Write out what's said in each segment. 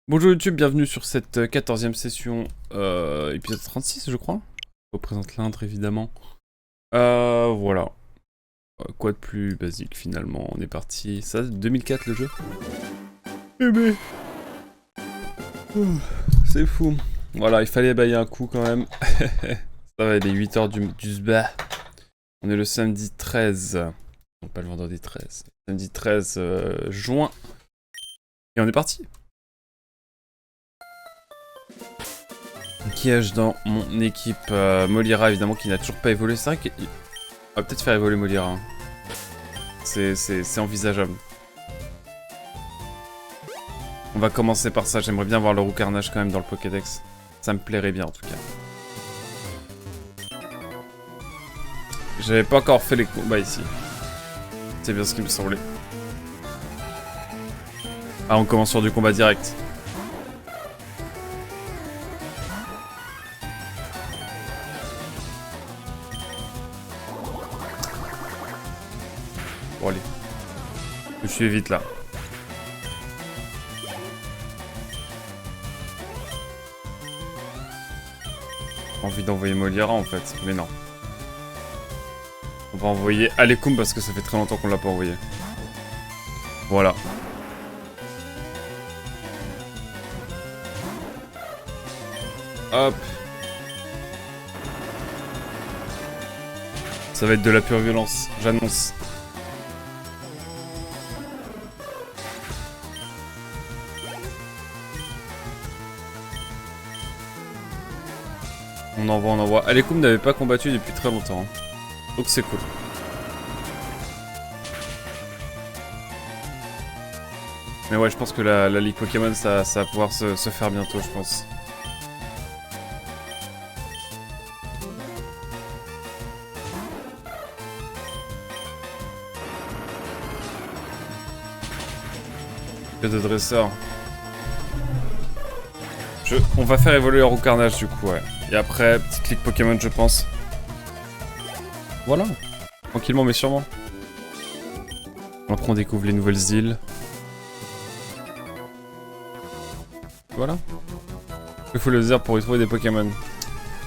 Bonjour YouTube, bienvenue sur cette 14e session, épisode 36 je crois. Je représente l'Indre évidemment. Voilà. Quoi de plus basique finalement, on est parti. Ça, 2004 le jeu. Eh ben... C'est fou. Voilà, il fallait bailler un coup quand même. Ça va, il est 8h du sbah. On est le samedi 13. Non, pas le vendredi 13. Samedi 13 juin. Et on est parti. Qui ai-je dans mon équipe? Molira évidemment qui n'a toujours pas évolué. C'est vrai qu'on va peut-être faire évoluer Molira. C'est envisageable. On va commencer par ça. J'aimerais bien voir le roux carnage quand même dans le Pokédex. Ça me plairait bien en tout cas. J'avais pas encore fait les combats ici. C'est bien ce qui me semblait. Ah, on commence sur du combat direct. Bon allez. Je suis vite là. Envie d'envoyer Molira en fait, mais non. On va envoyer Alekoum parce que ça fait très longtemps qu'on l'a pas envoyé. Voilà. Hop. Ça va être de la pure violence, j'annonce. On envoie, on envoie. Alekoum n'avait pas combattu depuis très longtemps. Donc c'est cool. Mais ouais, je pense que la Ligue Pokémon, ça va pouvoir se faire bientôt, je pense. Que de dresseurs. On va faire évoluer roux carnage du coup, ouais. Et après, petite Ligue Pokémon, je pense. Voilà. Tranquillement mais sûrement. Après on découvre les nouvelles îles. Voilà. Il faut le désert pour y trouver des Pokémon.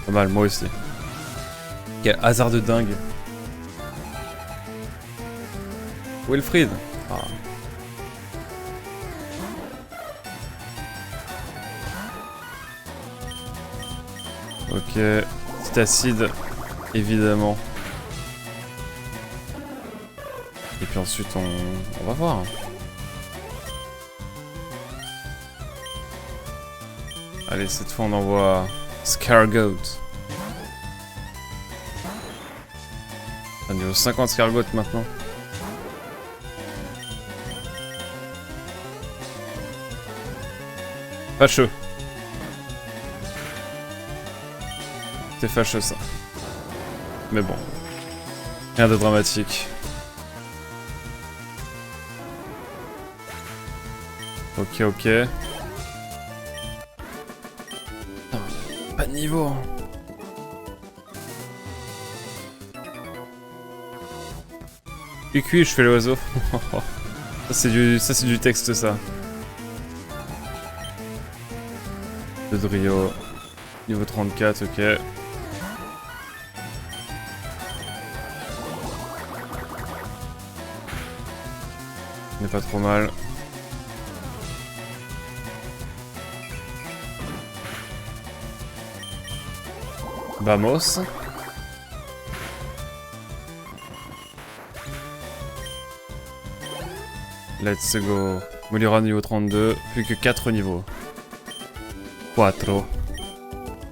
Pas mal, moi aussi. Quel hasard de dingue. Wilfried. Ah. Ok. Petit acide, évidemment. Et puis ensuite on va voir. Allez, cette fois on envoie Scargoat. À niveau 50 Scargoat maintenant. Fâcheux. C'est fâcheux ça. Mais bon. Rien de dramatique. Ok, ok. Pas de niveau. Hein. QQ, je fais l'oiseau. Ça c'est du texte ça. De Drio. Niveau 34, ok. On est pas trop mal. Vamos. Let's go. Molira niveau 32. Plus que 4 niveaux. 4.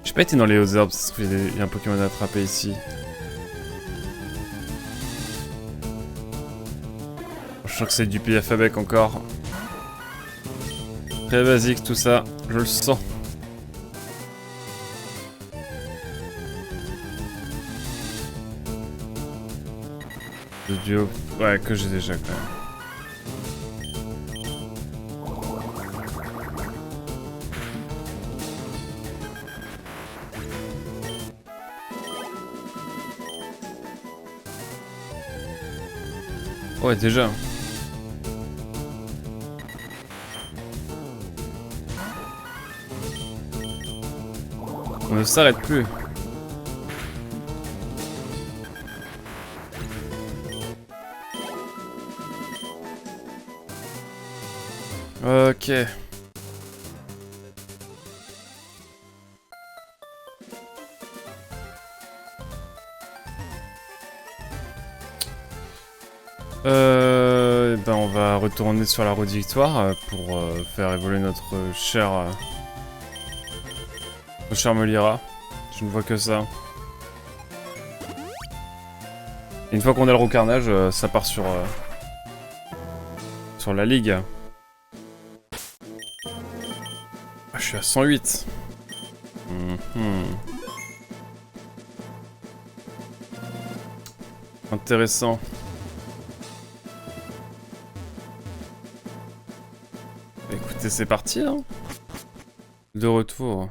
J'ai pas été dans les hautes herbes, ça se trouve il y a un Pokémon à attraper ici. Je sens que c'est du alphabet encore. Très basique tout ça, je le sens. Le duo, ouais, que j'ai déjà quand même. Ouais, déjà. On ne s'arrête plus. Ok. Ben on va retourner sur la route de victoire pour faire évoluer notre cher Melira. Je ne vois que ça. Et une fois qu'on a le roucarnage, ça part sur la ligue. Ah, je suis à 108. Intéressant. Écoutez, c'est parti, hein. De retour.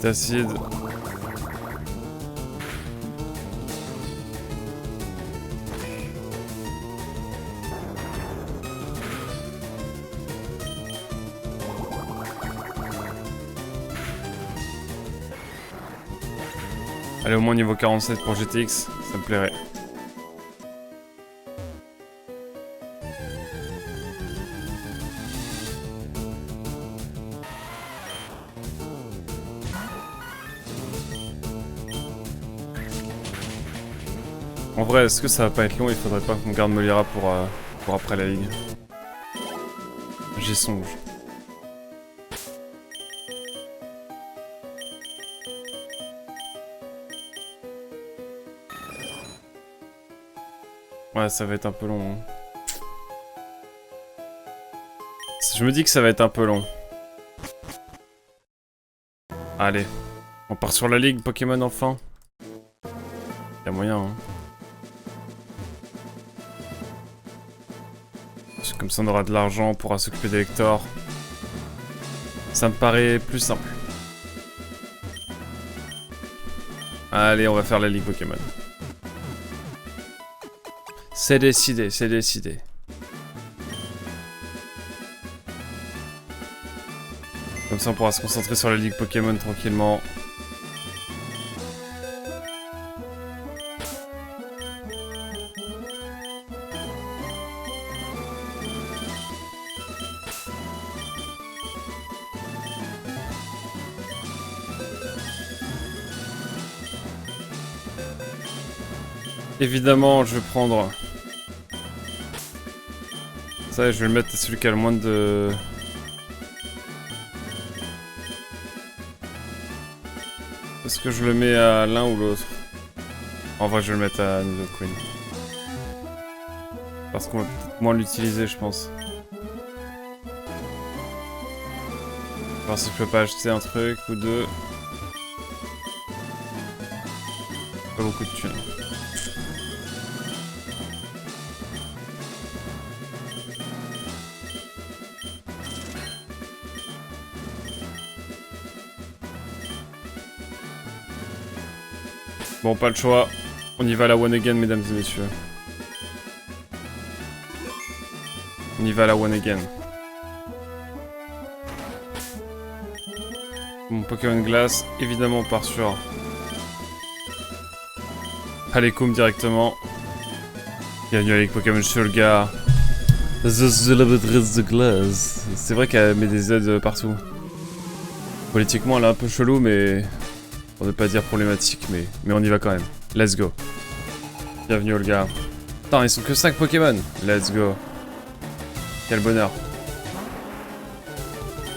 C'est acide. Allez, au moins niveau 47 pour GTX, ça me plairait. En vrai, est-ce que ça va pas être long? Il faudrait pas qu'on garde Melira pour après la ligue. J'y songe. Ouais, ça va être un peu long. Hein. Je me dis que ça va être un peu long. Allez. On part sur la ligue Pokémon enfin. Y'a moyen, hein. Comme ça on aura de l'argent, on pourra s'occuper d'Hector. Ça me paraît plus simple. Allez, on va faire la ligue Pokémon. C'est décidé, c'est décidé. Comme ça on pourra se concentrer sur la ligue Pokémon tranquillement. Évidemment, je vais prendre... Ça, je vais le mettre à celui qui a le moins de... Est-ce que je le mets à l'un ou l'autre? En vrai, je vais le mettre à Nidoqueen. Parce qu'on va peut-être moins l'utiliser, je pense. Voir si je peux pas acheter un truc ou deux. Pas beaucoup de thunes. Bon, pas le choix. On y va à la one again, mesdames et messieurs. On y va à la one again. Mon Pokémon Glace, évidemment, on part sur... Alecum directement. Bienvenue avec Pokémon Shulgar. The Glace. C'est vrai qu'elle met des Z partout. Politiquement, elle est un peu chelou, mais... Pour ne pas dire problématique, mais on y va quand même. Let's go. Bienvenue Olga. Attends, ils sont que 5 Pokémon. Let's go. Quel bonheur.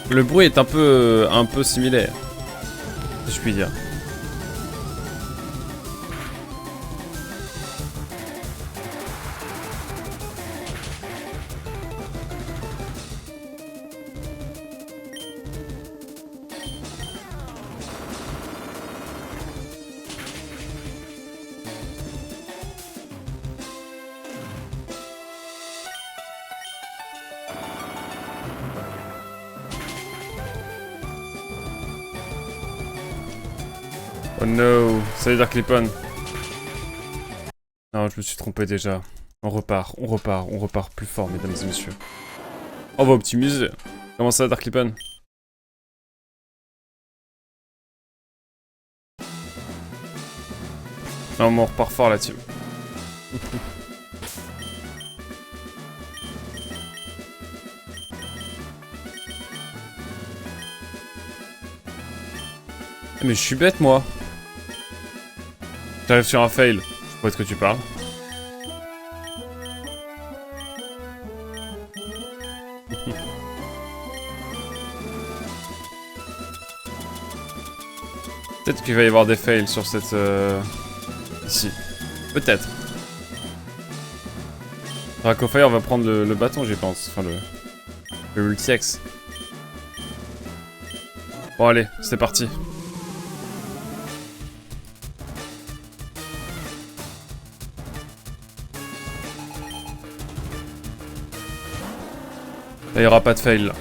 Le bruit est un peu similaire, si je puis dire. Oh no, salut Dark Clipon. Non, je me suis trompé déjà. On repart plus fort, mesdames et messieurs. On va optimiser. Comment ça, Darklipan? Non, mais on repart fort là, team. Mais je suis bête, moi. J'arrive sur un fail. Je vois de quoi tu parles. Peut-être qu'il va y avoir des fails sur cette... Ici. Peut-être. Dracofire va prendre le bâton, j'y pense. Enfin, le ulti-X. Bon, allez, c'est parti. Là, il n'y aura pas de fail, là.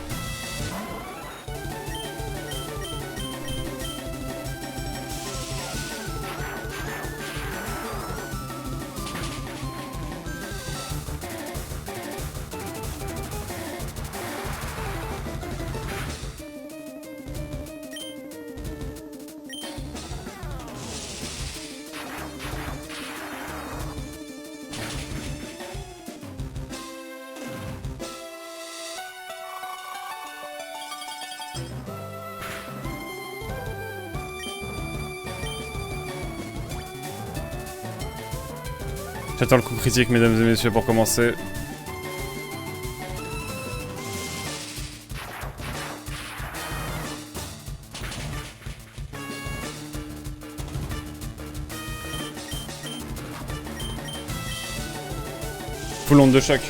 J'attends le coup critique, mesdames et messieurs, pour commencer. Full onde de choc.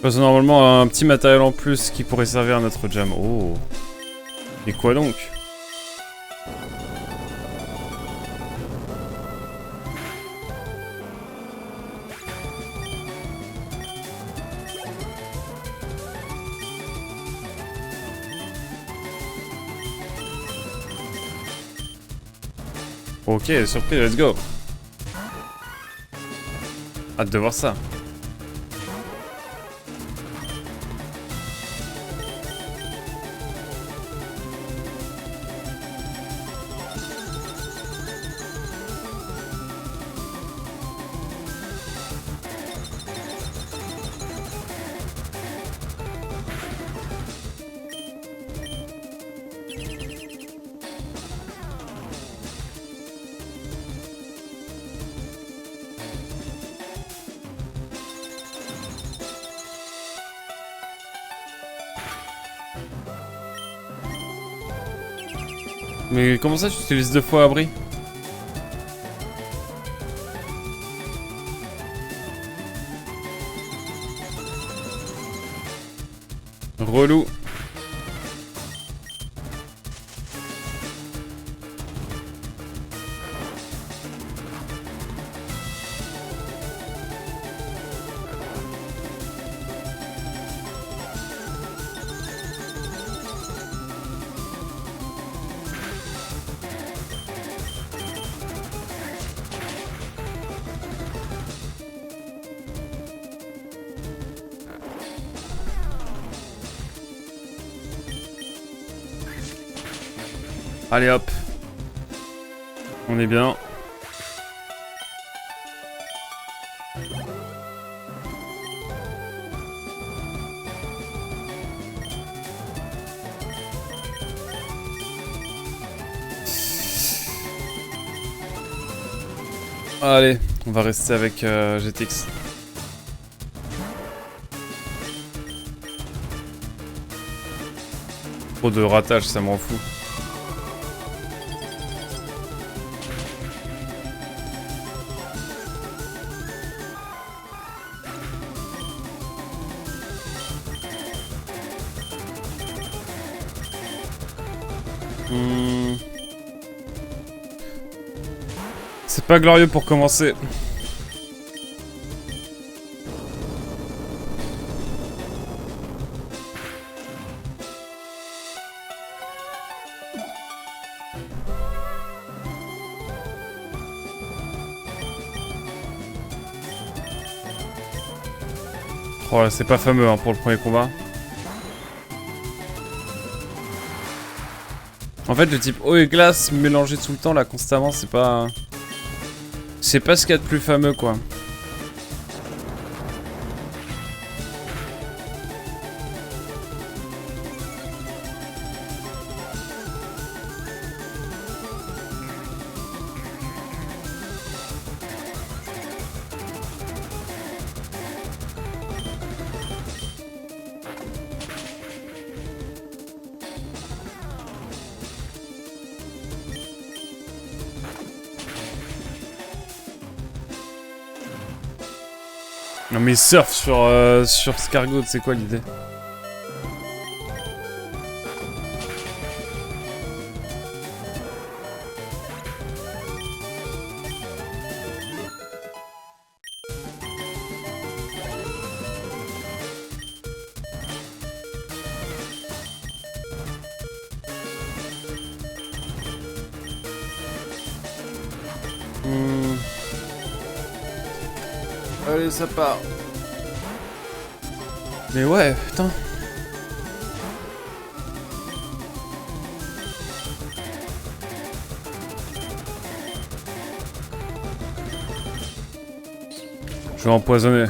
Parce que normalement un petit matériel en plus qui pourrait servir à notre jam. Oh. Et quoi donc? Ok, surprise, let's go. Hâte de voir ça. Mais comment ça tu utilises 2 fois abri? Relou. Allez hop. On est bien. Allez, on va rester avec GTX. Trop de ratage, ça m'en fout. pas glorieux pour commencer. Oh là, c'est pas fameux hein, pour le premier combat. En fait, le type eau et glace mélangé tout le temps là constamment, c'est pas... C'est pas ce qu'il y a de plus fameux quoi. Non mais il surfe sur Scargot, c'est quoi l'idée? Allez, ça part. Mais ouais, putain. Je vais empoisonner.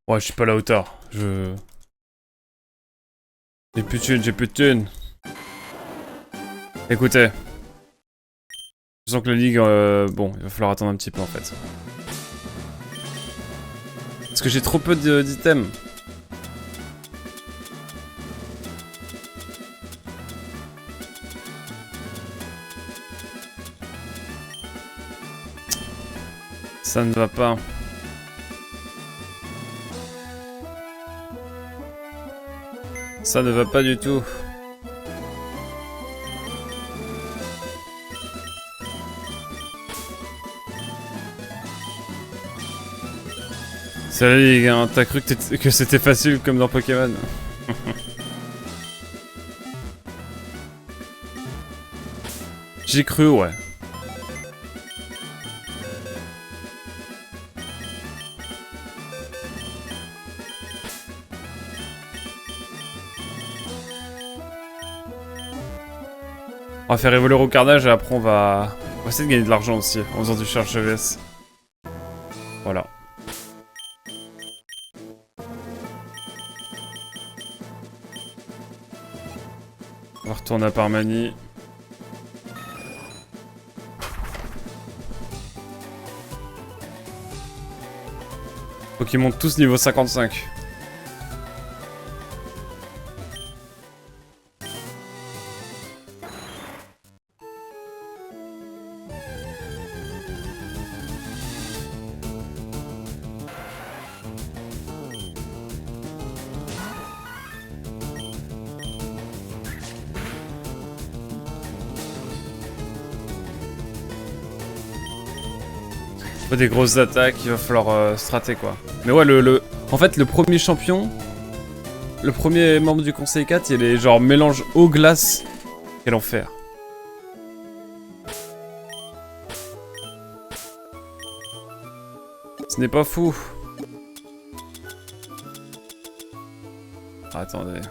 Ouais, je suis pas à la hauteur. J'ai plus de thunes, j'ai plus de thunes. Écoutez. Je sens que la ligue, bon, il va falloir attendre un petit peu en fait. Parce que j'ai trop peu d'items. Ça ne va pas. Ça ne va pas du tout. C'est la ligue, hein. T'as cru que c'était facile comme dans Pokémon. J'ai cru, ouais. On va faire évoluer au carnage et après on va essayer de gagner de l'argent aussi en faisant du charge EVS. Voilà. On va retourner à Parmanie. Faut qu'ils montent tous niveau 55. Faut des grosses attaques, il va falloir strater quoi. Mais ouais, en fait, le premier champion, le premier membre du conseil 4, il est genre mélange eau-glace. Quel enfer. Ce n'est pas fou. Ah, attendez.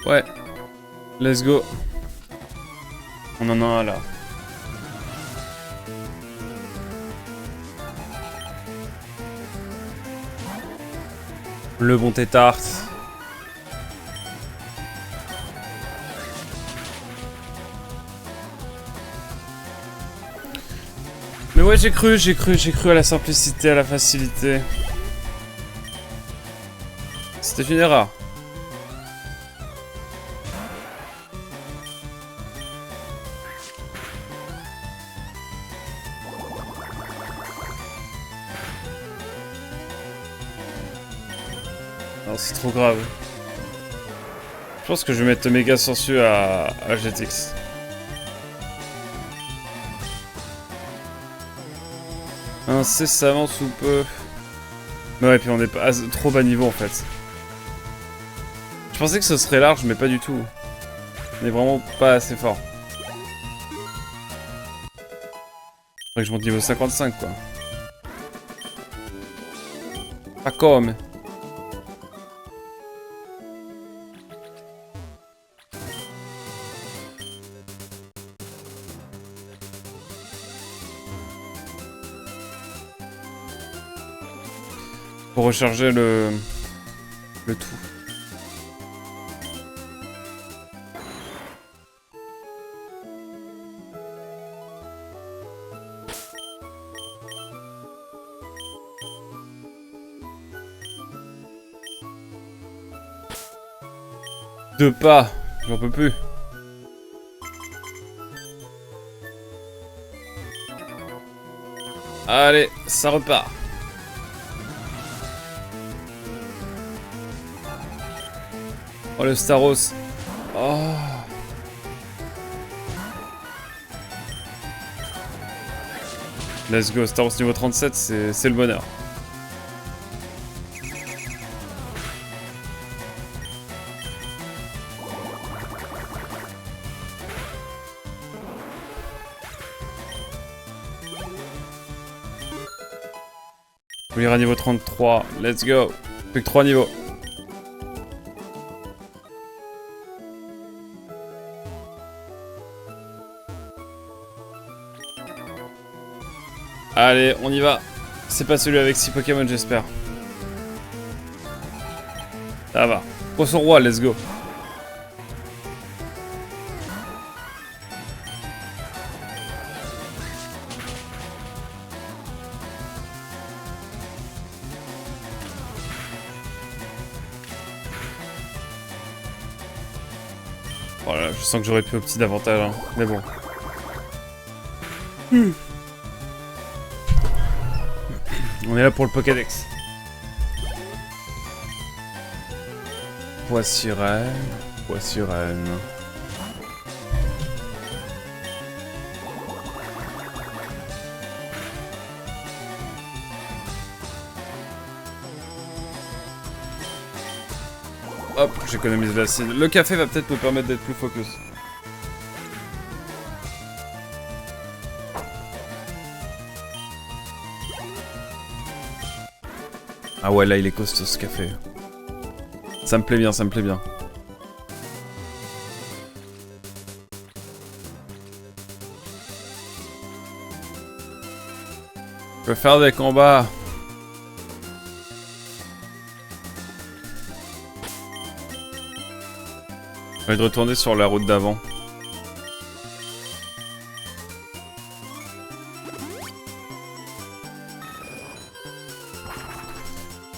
Ouais. Let's go. On en a un là. Le bon tétart. Mais ouais, j'ai cru à la simplicité, à la facilité. C'était une erreur. Non, c'est trop grave. Je pense que je vais mettre méga sensu à GTX. Incessamment sous peu. Mais ouais, puis on est pas trop bas niveau en fait. Je pensais que ce serait large, mais pas du tout. On est vraiment pas assez fort. Faudrait que je monte niveau 55 quoi. Pas comme. Pour recharger le tout. Deux pas, j'en peux plus. Allez, ça repart. Oh le Staros. Oh. Let's go, Staros niveau 37, c'est le bonheur. On ira niveau 33, let's go. Plus que 3 niveaux. Allez, on y va. C'est pas celui avec 6 Pokémon, j'espère. Ça va. Poisson roi, let's go. Voilà, je sens que j'aurais pu au petit davantage, hein. Mais bon. On est là pour le Pokédex. Poissirène. Poissirène. Hop, j'économise l'acide. Le café va peut-être me permettre d'être plus focus. Ah ouais, là il est costaud ce café. Ça me plaît bien, ça me plaît bien. Je peux faire des combats. J'ai envie de retourner sur la route d'avant.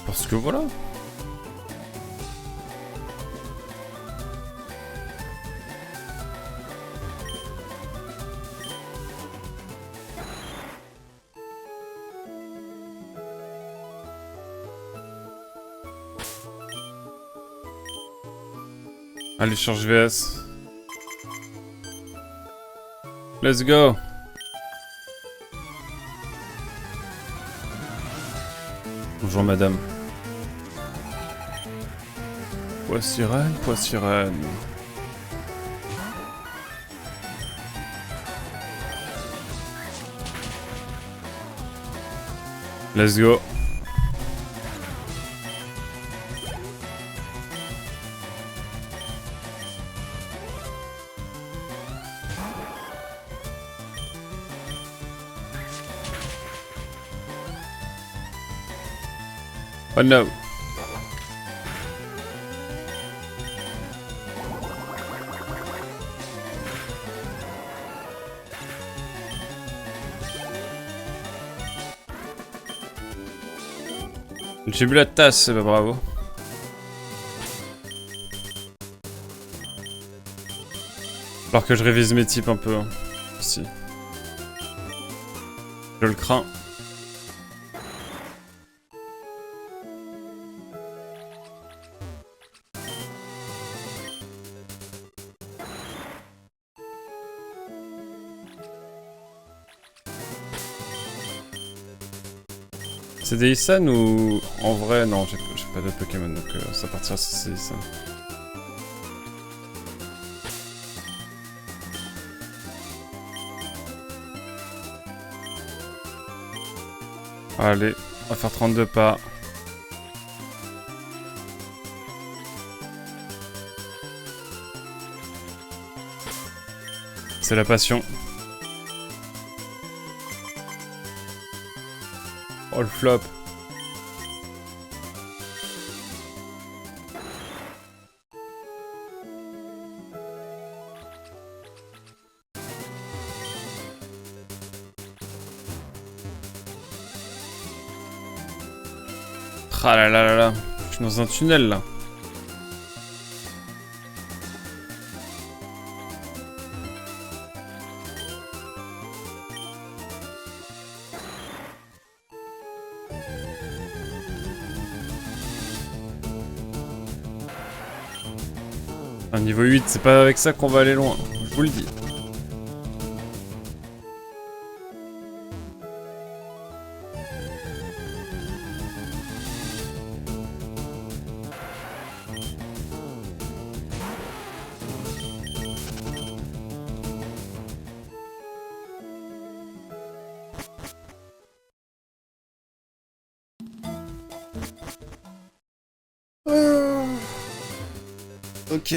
Parce que voilà. Allez, change VS. Let's go. Bonjour madame. Poissirène, Poissirène. Let's go. Oh no. J'ai bu la tasse, bah bravo. Alors que je révise mes types un peu hein, aussi. Je le crains. . C'est des Isan ou... En vrai, non, j'ai pas d'autres Pokémon, donc ça partira sur ces Isan. Allez, on va faire 32 pas. C'est la passion. Oh le flop. Ah là là là là. Je suis dans un tunnel là. Un niveau 8, c'est pas avec ça qu'on va aller loin, je vous le dis. Ok.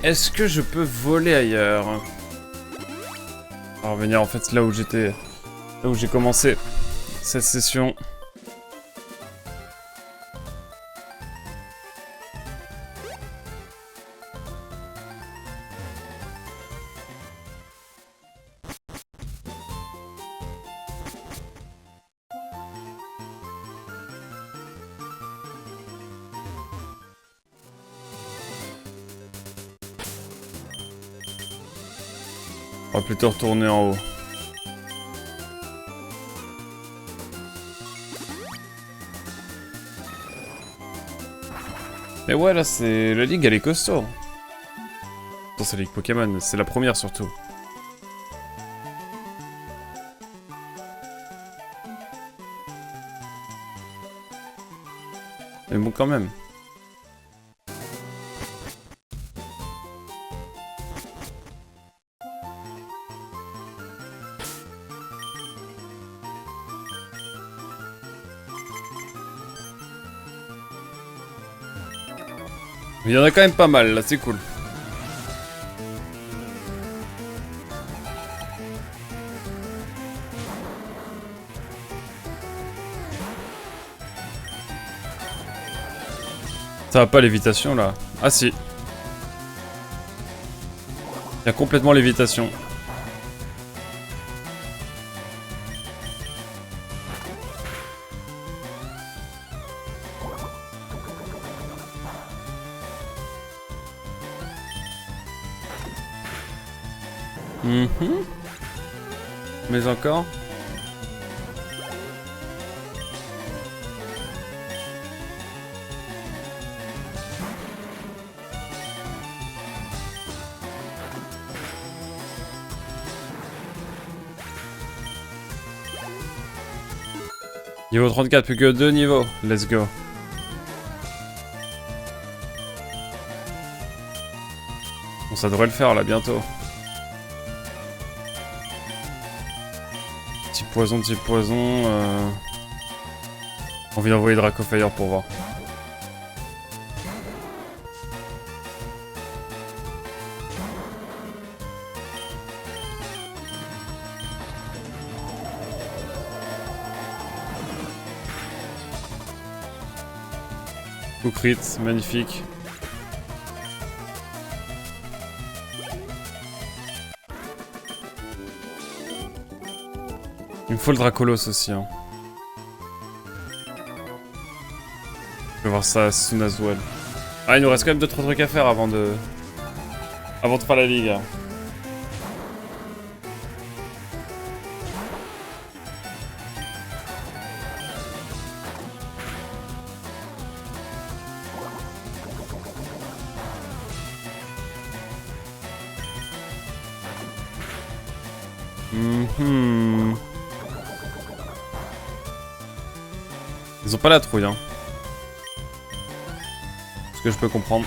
Est-ce que je peux voler ailleurs? On va revenir en fait là où j'étais... Là où j'ai commencé cette session. On va plutôt retourner en haut. Mais ouais, là, c'est... La ligue, elle est costaud. Attends, c'est la ligue Pokémon, c'est la première surtout. Mais bon, quand même. Il y en a quand même pas mal, là, c'est cool. Ça va pas lévitation, là? Ah si. Il y a complètement lévitation. Mais encore? Niveau 34, plus que 2 niveaux. Let's go. Bon, ça devrait le faire là bientôt. Petit poison. Envie d'envoyer Dracofire pour voir. Coup crit, magnifique. Il me faut le Dracolos aussi. Hein. Je vais voir ça as soon as well. Ah, il nous reste quand même 2-3 trucs à faire avant de... Avant de faire la ligue. Hein. Ils ont pas la trouille, hein. Ce que je peux comprendre.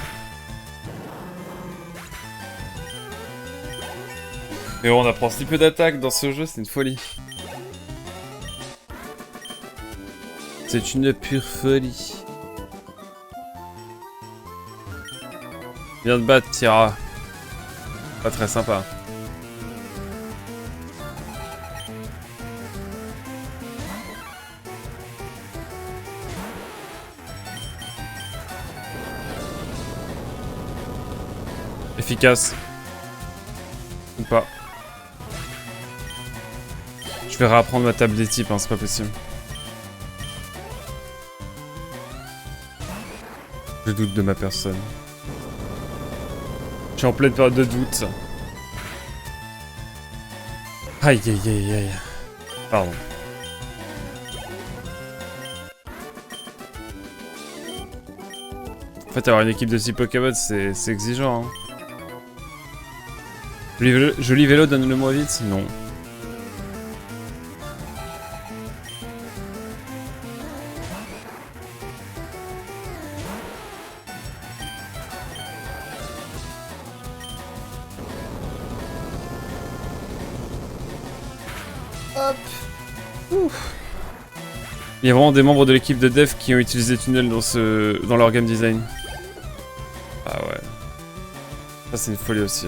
Mais bon, on apprend si peu d'attaques dans ce jeu, c'est une folie. C'est une pure folie. Viens te battre, Tira. Pas très sympa. Efficace. Ou pas. Je vais réapprendre ma table des types, hein, c'est pas possible. Je doute de ma personne. Je suis en pleine période de doute. Aïe aïe aïe aïe. Pardon. En fait, avoir une équipe de 6 Pokémon, c'est exigeant. Hein. Joli vélo, donne-le-moi vite. Non. Hop. Ouf. Il y a vraiment des membres de l'équipe de dev qui ont utilisé Tunnel dans leur game design. Ah ouais. Ça c'est une folie aussi.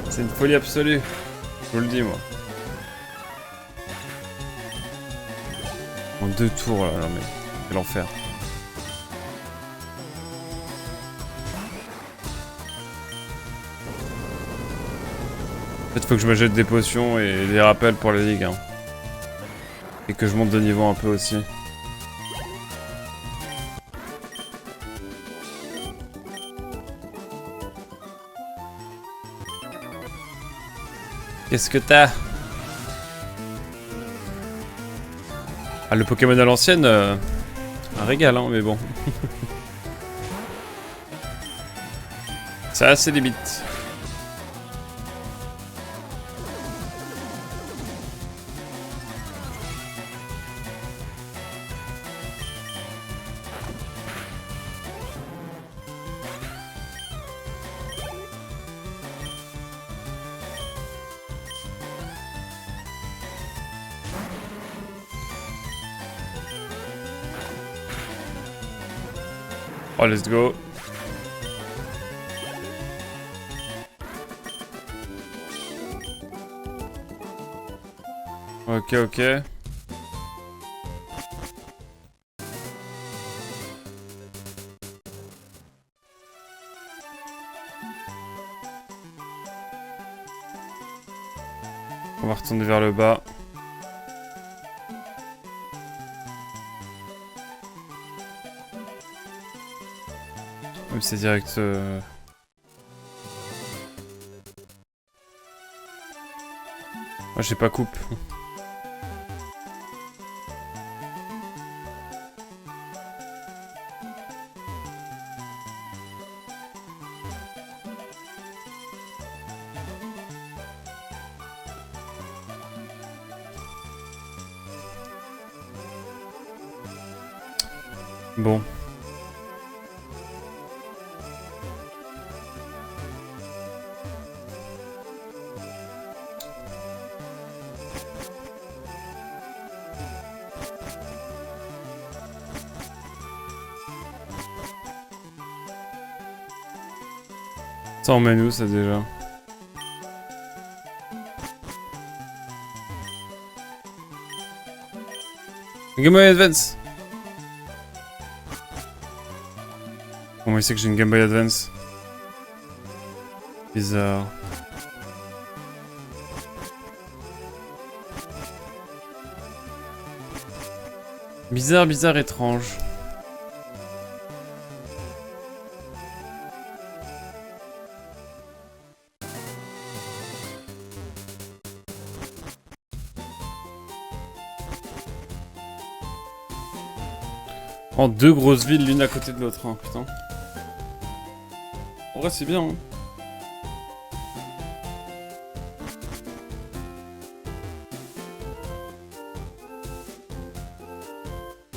C'est une folie absolue. Je vous le dis moi. En 2 tours là, non mais quel enfer. En fait, faut que je me jette des potions et des rappels pour la ligue. Hein. Et que je monte de niveau un peu aussi. Qu'est-ce que t'as? Ah, le Pokémon à l'ancienne, un régal, hein, mais bon. C'est assez limite. Oh, let's go. Ok, ok. On va retourner vers le bas. Même c'est direct... Moi j'ai pas coupe. Bon. Ça emmène où ça déjà? Game Boy Advance. Comment il sait que j'ai une Game Boy Advance? Bizarre. Bizarre, bizarre, étrange. En deux grosses villes l'une à côté de l'autre, hein, putain. En vrai, c'est bien, hein.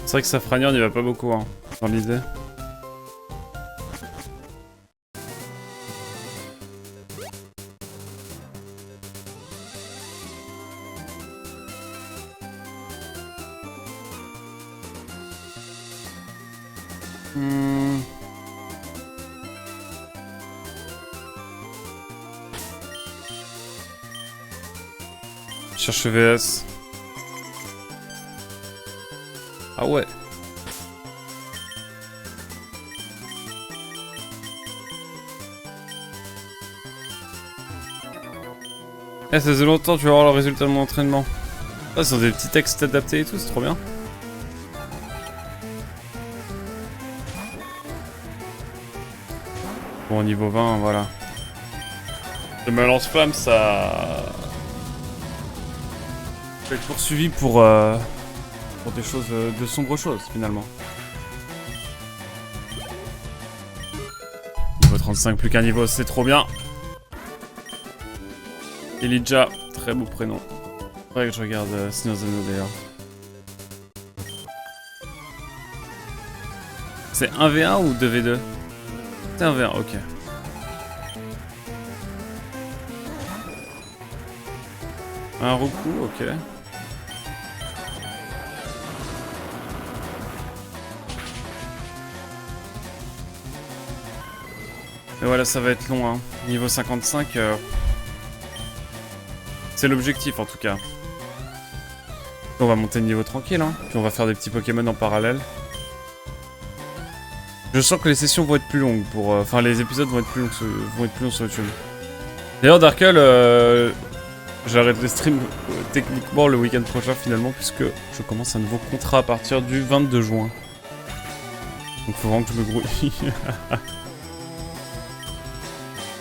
C'est vrai que Safrania, on y va pas beaucoup, hein, dans l'idée. Cherche VS. Ah ouais. Eh, ça faisait longtemps, tu vas voir le résultat de mon entraînement. Ah, ce sont des petits textes adaptés et tout, c'est trop bien. Bon, niveau 20, voilà. Le me lance-flamme, ça... peut être poursuivi pour des choses, de sombres choses, finalement. Niveau 35, plus qu'un niveau, c'est trop bien. Elijah, très beau prénom. Faudrait que je regarde Seigneur Zeno d'ailleurs. C'est 1v1 ou 2v2? C'est 1v1, ok. Un Roku, ok. Et voilà, ça va être long, hein. Niveau 55, c'est l'objectif en tout cas. On va monter le niveau tranquille, hein. Puis on va faire des petits Pokémon en parallèle. Je sens que les sessions vont être plus longues pour... Enfin, les épisodes vont être plus longs sur YouTube. D'ailleurs, Darkle, j'arrête les streams techniquement le week-end prochain finalement, puisque je commence un nouveau contrat à partir du 22 juin. Donc faut vraiment que je me grouille.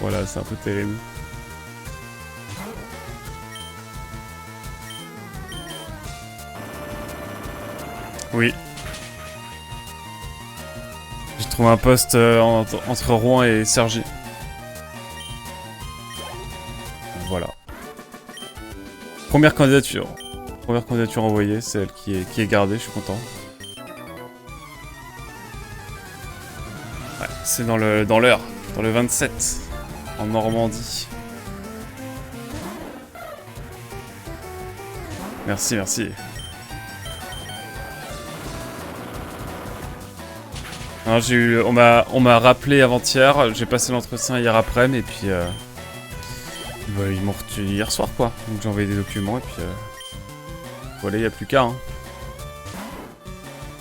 Voilà, c'est un peu terrible. Oui. J'ai trouvé un poste entre Rouen et Cergy. Voilà. Première candidature. Première candidature envoyée, c'est elle qui est gardée, je suis content. Ouais, c'est dans l'heure, dans le 27, en Normandie. Merci, merci. Alors, on m'a rappelé avant-hier, j'ai passé l'entretien hier après, et puis bah, ils m'ont retenu hier soir quoi. Donc j'ai envoyé des documents et puis voilà, il n'y a plus qu'à. Hein.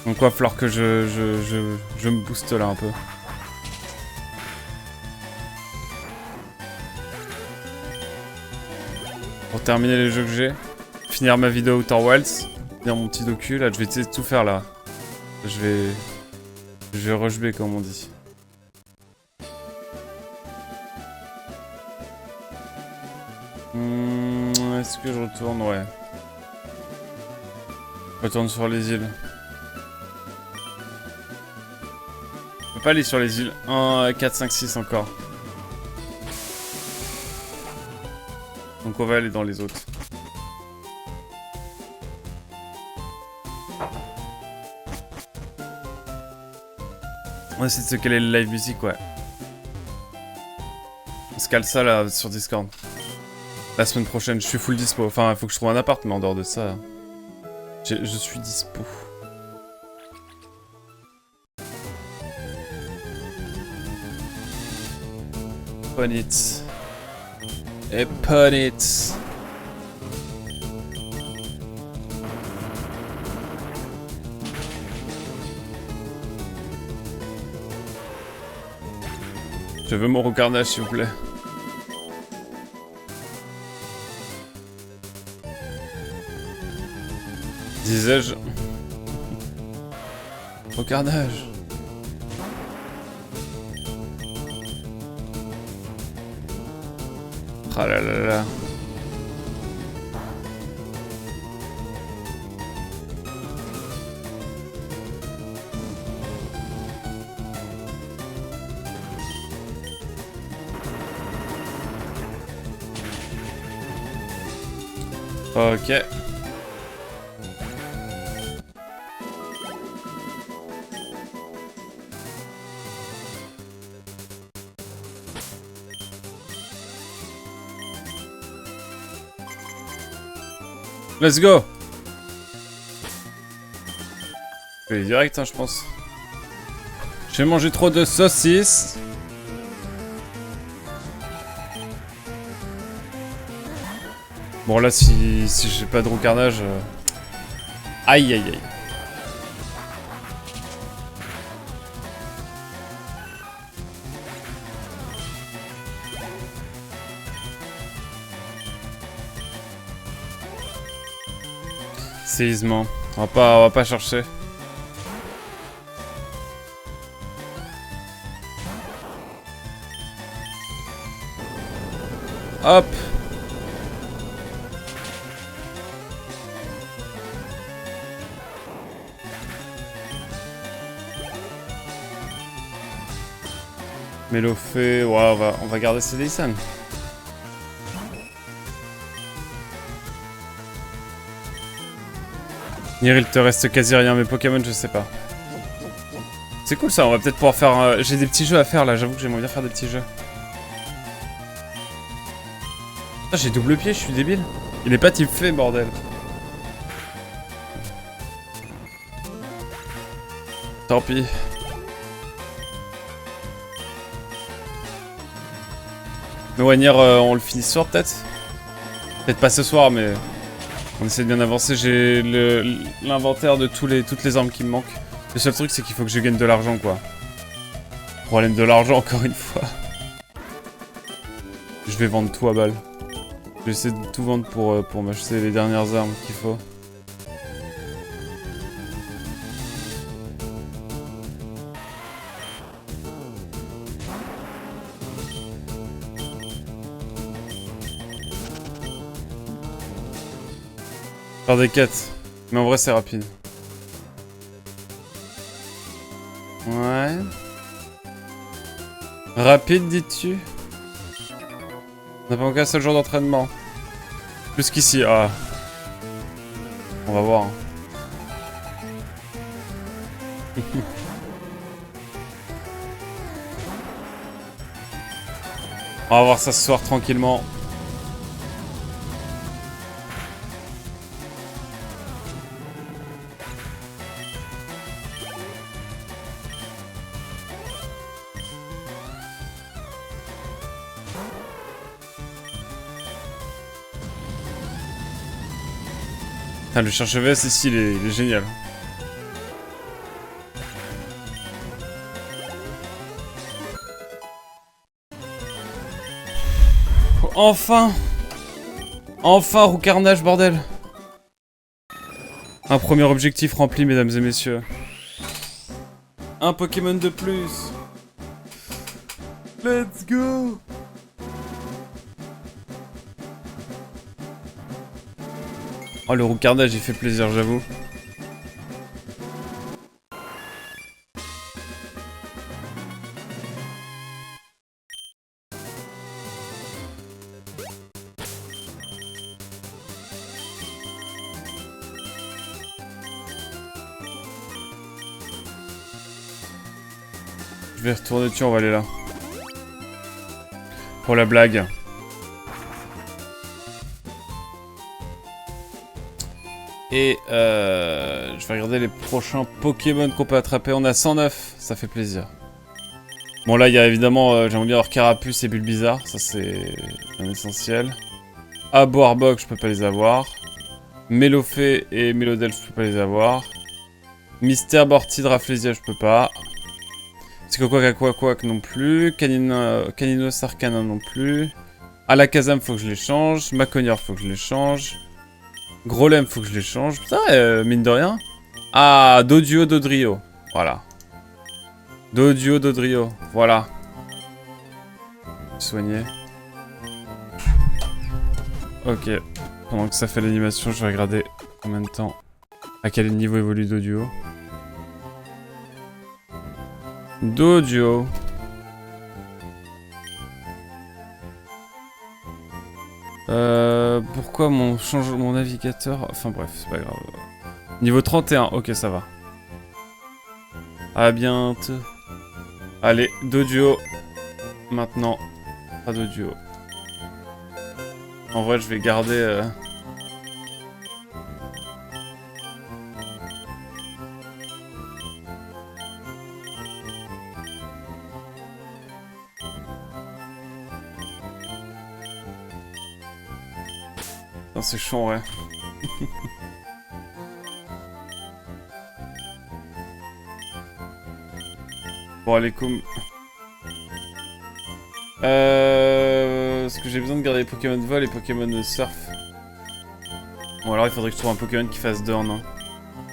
Donc il va falloir que je me booste là un peu. Pour terminer les jeux que j'ai, finir ma vidéo Outer Wilds, finir mon petit docu, là je vais essayer de tout faire là. Je vais rush B comme on dit. Est-ce que je retourne? Ouais. Je retourne sur les îles. Je peux pas aller sur les îles 1, 4, 5, 6 encore. Donc on va aller dans les autres. On va essayer de se caler le live music, ouais. On se cale ça là sur Discord. La semaine prochaine, je suis full dispo. Enfin, il faut que je trouve un appart, mais en dehors de ça, je suis dispo. Pon it. Et pon it. Je veux mon recarnage, s'il vous plaît. Disais-je. Recarnage. Ah là là là. Ok. Let's go. Je vais aller direct, hein, je pense. J'ai mangé trop de saucisses. Bon là, si j'ai pas de roucarnage... Aïe aïe aïe. Séisement. On va pas chercher. Hop. Mélofée, ouais, on va garder ces dessins. Nier, il te reste quasi rien, mais Pokémon, je sais pas. C'est cool ça, on va peut-être pouvoir faire... J'ai des petits jeux à faire là, j'avoue que j'aimerais bien faire des petits jeux. Ah, j'ai double pied, je suis débile. Il est pas type fait, bordel. Tant pis. Mais ouais, Nier, on le finit ce soir peut-être. Peut-être pas ce soir, mais... On essaie de bien avancer, j'ai l'inventaire de toutes les armes qui me manquent. Le seul truc, c'est qu'il faut que je gagne de l'argent, quoi. Problème de l'argent, encore une fois. Je vais vendre tout à balle. Je vais essayer de tout vendre pour m'acheter les dernières armes qu'il faut. Faire des quêtes. Mais en vrai, c'est rapide. Ouais. Rapide, dis-tu? On n'a pas encore un seul jour d'entraînement. Plus qu'ici, ah. On va voir. On va voir ça ce soir tranquillement. Putain, le cherche-vs ici, il est génial. Enfin! Enfin, roucarnage, bordel! Un premier objectif rempli, mesdames et messieurs. Un Pokémon de plus! Let's go! Oh, le roucarnage, il fait plaisir, j'avoue. Je vais retourner dessus, on va aller là. Pour la blague. Et je vais regarder les prochains Pokémon qu'on peut attraper. On a 109, ça fait plaisir. Bon là il y a évidemment, j'aimerais bien avoir Carapuce et Bulbizarre, ça c'est un essentiel. Abo Arbok, je peux pas les avoir. Mélofée et Mélodelph, je peux pas les avoir. Mystère Bortide Rafflesia, je peux pas. Psychoquack non plus. Caninos Arcana non plus. Alakazam, faut que je les change. Maconior, faut que je les change. Grolem, faut que je les change. Putain, mine de rien. Ah, Doduo, Dodrio. Voilà. Doduo, Dodrio. Voilà. Soigner. Ok. Pendant que ça fait l'animation, je vais regarder combien de temps. À quel niveau évolue Doduo. Doduo. Pourquoi mon navigateur... Enfin bref, c'est pas grave. Niveau 31, ok ça va. À bientôt. Allez, 2 duos. Maintenant, pas de duo. En vrai, je vais garder... c'est chiant, ouais. Bon, allez, est-ce que j'ai besoin de garder les Pokémon de vol et Pokémon de surf? Bon, alors il faudrait que je trouve un Pokémon qui fasse 2 en 1.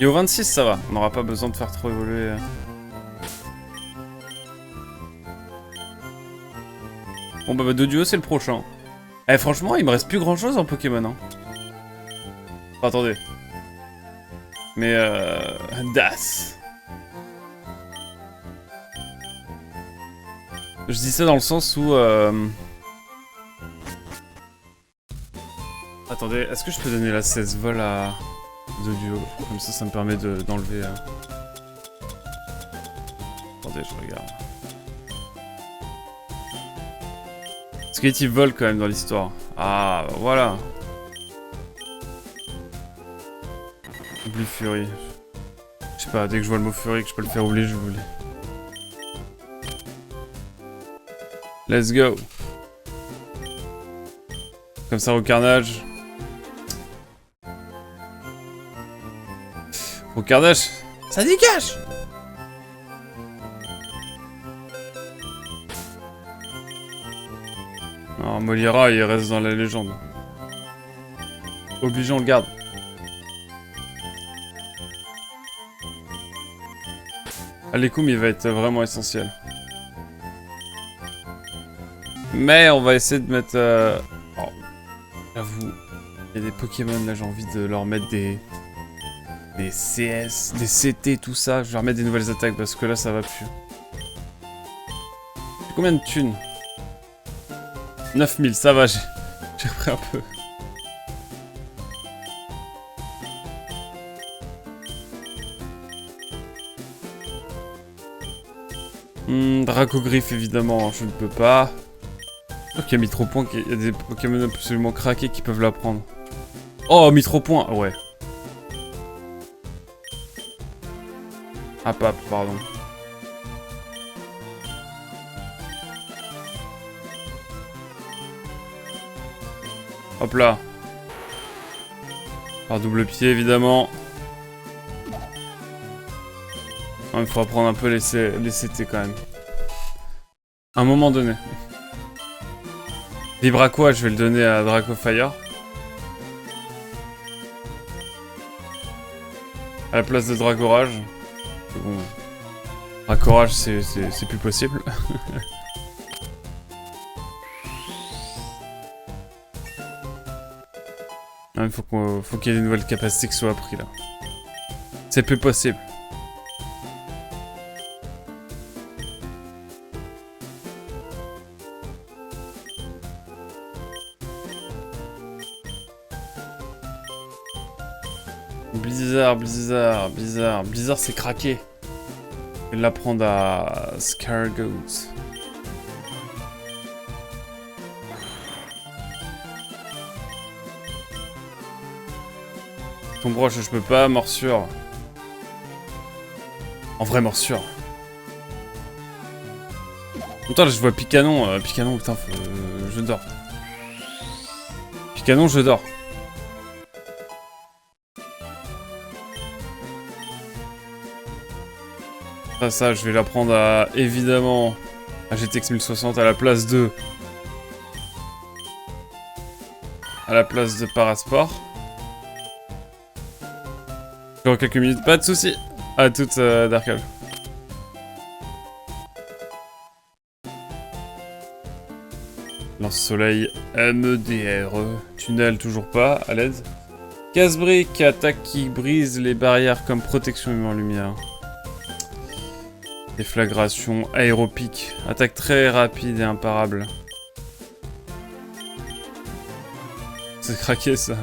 Et au 26, ça va. On n'aura pas besoin de faire trop évoluer. Bon, bah, 2 duos, c'est le prochain. Eh, franchement, il me reste plus grand-chose en Pokémon, hein. Enfin, attendez. Mais, Das. Je dis ça dans le sens où... Attendez, est-ce que je peux donner la 16 vol à 2 duos? Comme ça me permet d'enlever... Attendez, je regarde. Parce qu'il y a type vol quand même dans l'histoire. Ah, bah voilà. Oublie Fury. Je sais pas, dès que je vois le mot Fury, que je peux le faire oublier, je voulais. Let's go. Comme ça au carnage. Au carnage, ça dégage. Non, Moliera, il reste dans la légende. Obligé, on le garde. Alekoum, il va être vraiment essentiel. Mais on va essayer de mettre... Oh, j'avoue, il y a des Pokémon, là, j'ai envie de leur mettre des CS, des CT, tout ça. Je vais leur mettre des nouvelles attaques, parce que là, ça va plus. J'ai combien de thunes? 9000, ça va, j'ai repris un peu. Dracogriffe, évidemment, je ne peux pas. Il y a mis trop point, il y a des Pokémon absolument craqués qui peuvent la prendre. Oh, mis trop point, ouais. Ah, pas, pardon. Hop là. Par double pied, évidemment. Il faut apprendre un peu les CT quand même. À un moment donné. Vibraqua, je vais le donner à Dracofire. À la place de Dragorage. Bon. Dragorage, c'est plus possible. Il faut qu'il y ait des nouvelles capacités qui soient apprises là. C'est plus possible. Blizzard c'est craqué. Je vais l'apprendre à Scargoat. Ton broche, je peux pas, morsure. En vrai, morsure. Attends, là, je vois Picanon. Picanon, putain, je dors. Picanon, je dors. Ça, je vais l'apprendre à, évidemment, à GTX 1060 à la place de... À la place de Parasport. Dans quelques minutes, pas de soucis. À toutes, Darkal. Lance-soleil, MEDR. Tunnel, toujours pas, à l'aide. Casse-brique, attaque qui brise les barrières comme protection en lumière. Déflagration, aéropique. Attaque très rapide et imparable. C'est craqué ça.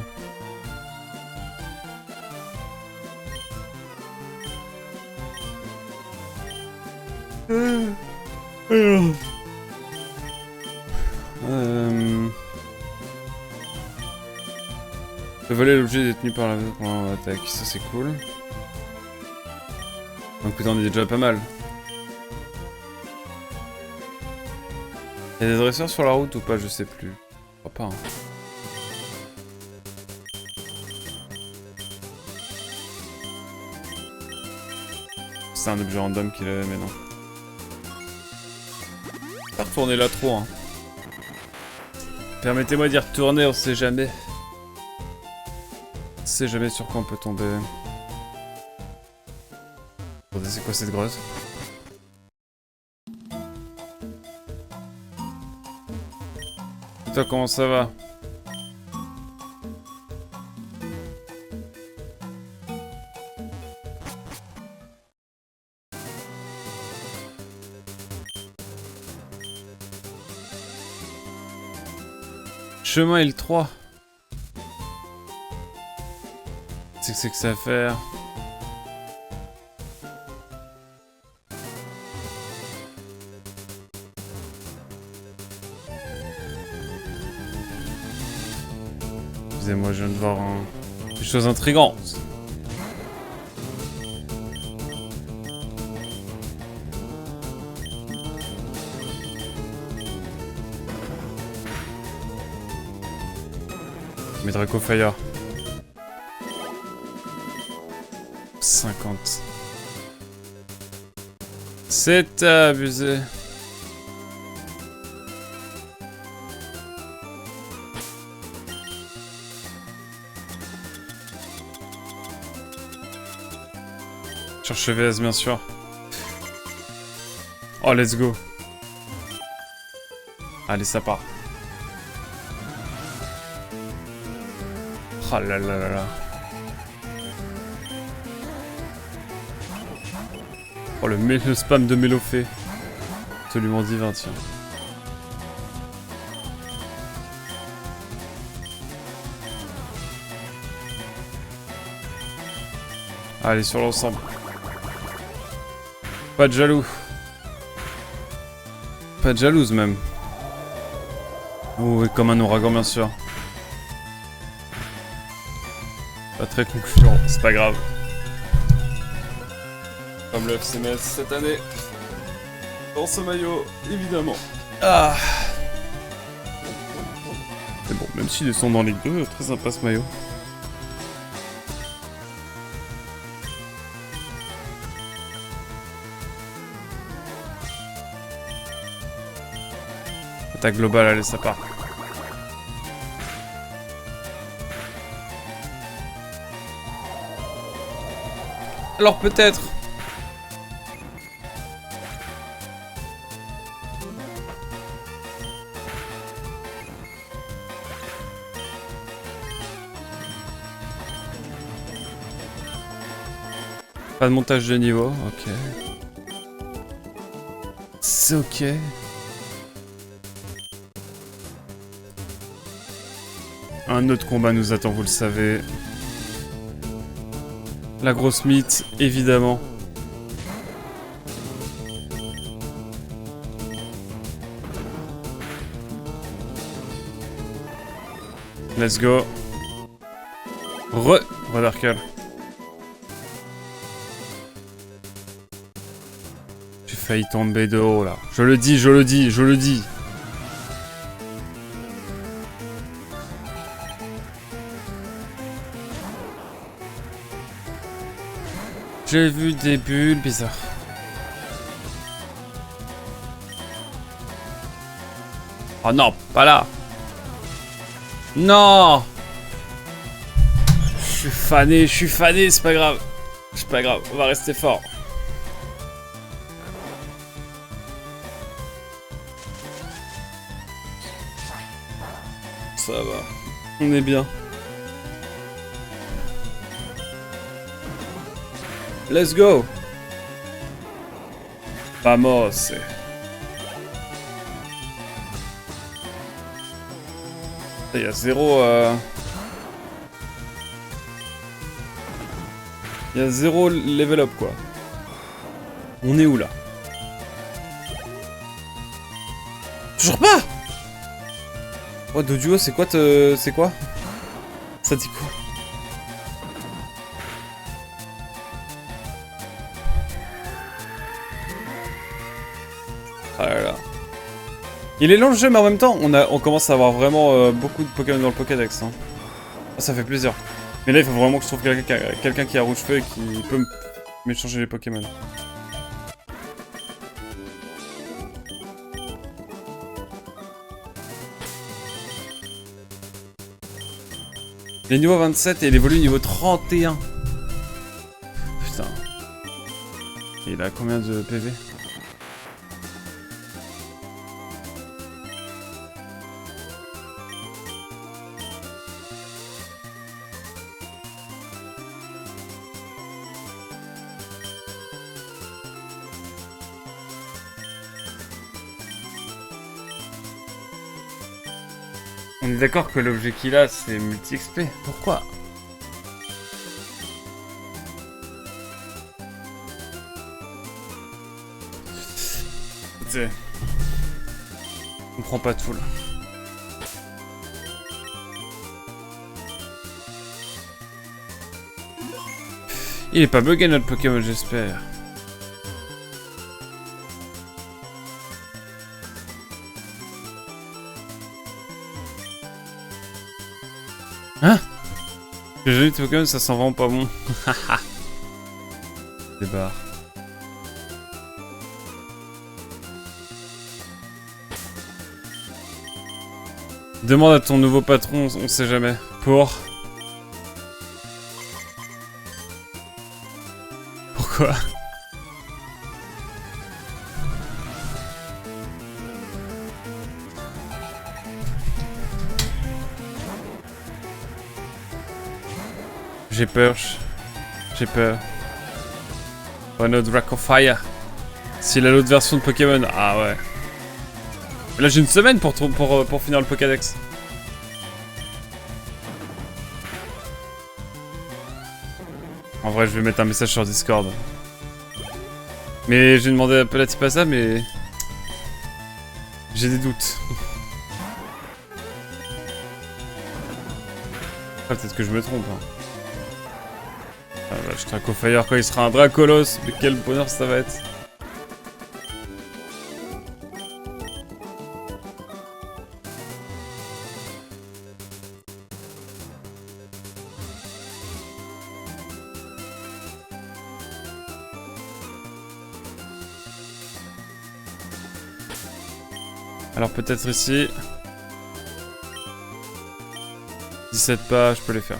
Voler l'objet détenu par la pendant l'attaque, ça c'est cool. Donc écoute, on est déjà pas mal. Y'a des dresseurs sur la route ou pas, je sais plus. Je crois pas. Hein. C'est un objet random qu'il avait, mais non. Pas retourner là trop, hein. Permettez-moi d'y retourner, on sait jamais. On sait jamais sur quoi on peut tomber. Attendez, c'est quoi cette grotte? Et toi, comment ça va? Chemin L3. C'est que ça à faire. Excusez-moi, je viens de voir des choses intrigantes. Mais Dracofire. 50. C'est abusé. Cherche VS bien sûr. Oh let's go. Allez ça part. Oh là là là là. Oh le spam de Mélofée. Absolument divin tiens. Allez sur l'ensemble. Pas de jaloux. Pas de jalouse même. Oh et comme un ouragan bien sûr. Pas très concluant, c'est pas grave. Comme le FCMS cette année. Dans ce maillot, évidemment. Ah. Mais bon, même s'ils sont dans Ligue 2, très sympa ce maillot. Attaque globale, allez, ça part. Alors peut-être. Pas de montage de niveau, ok. C'est ok. Un autre combat nous attend, vous le savez. La grosse mythe, évidemment. Let's go. Redarkel. J'ai failli tomber de haut là. Je le dis, je le dis, je le dis. J'ai vu des bulles bizarres. Oh non, pas là. Non. Je suis fané, c'est pas grave. C'est pas grave, on va rester fort. Ça va, on est bien. Let's go. Vamos. Il y a zéro... Il y a zéro level up, quoi. On est où, là? Toujours pas! Oh, Doduo, c'est quoi c'est quoi? Ça dit quoi? Ah là là. Il est long le jeu, mais en même temps, on commence à avoir vraiment beaucoup de Pokémon dans le Pokédex. Hein. Ah, ça fait plaisir. Mais là, il faut vraiment que je trouve quelqu'un qui a rouge-feu et qui peut m'échanger les Pokémon. Il est niveau 27 et il évolue niveau 31. Putain. Et il a combien de PV? On est d'accord que l'objet qu'il a, c'est multi-XP. Pourquoi? Je comprends pas tout là. Il est pas bugué notre Pokémon, j'espère. Hein? J'ai jamais eu de Pokémon, ça sent vraiment pas bon. Des barres. Demande à ton nouveau patron, on sait jamais. Pourquoi? J'ai peur. J'ai peur. One Dracofire. S'il a l'autre version de Pokémon. Ah ouais. Là j'ai une semaine pour finir le Pokédex. En vrai je vais mettre un message sur Discord. Mais j'ai demandé à Pelati pas ça mais... J'ai des doutes. Ah, peut-être que je me trompe. Hein. Ah vache, Dracofire quand il sera un Dracolos. Mais quel bonheur ça va être. Alors peut-être ici. 17 pas, je peux les faire,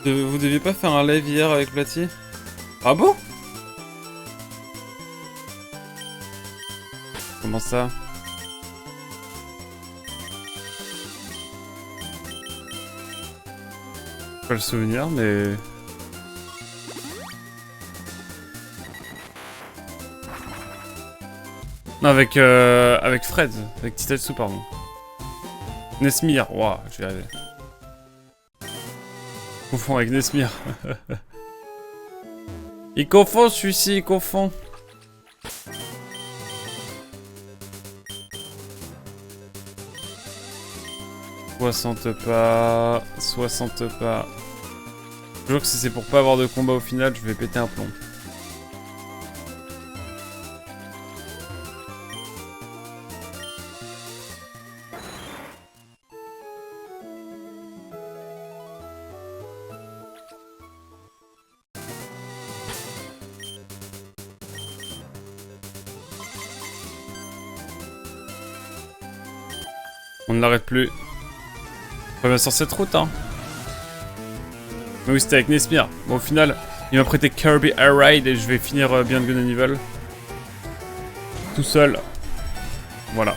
Vous deviez pas faire un live hier avec Plati? Ah bon? Comment ça? Pas le souvenir, mais... Non, avec Fred, avec Titetsu, pardon. Nesmir, waouh, je vais y arriver. Je confonds avec Nesmir. Il confond celui-ci, il confond. « 60 pas... 60 pas... » Je jure que si c'est pour pas avoir de combat au final, je vais péter un plomb. On ne l'arrête plus. On revient sur cette route, hein. Mais oui, c'était avec Nesmir. Bon, au final, il m'a prêté Kirby Air Ride et je vais finir Beyond Good and Evil. Tout seul. Voilà.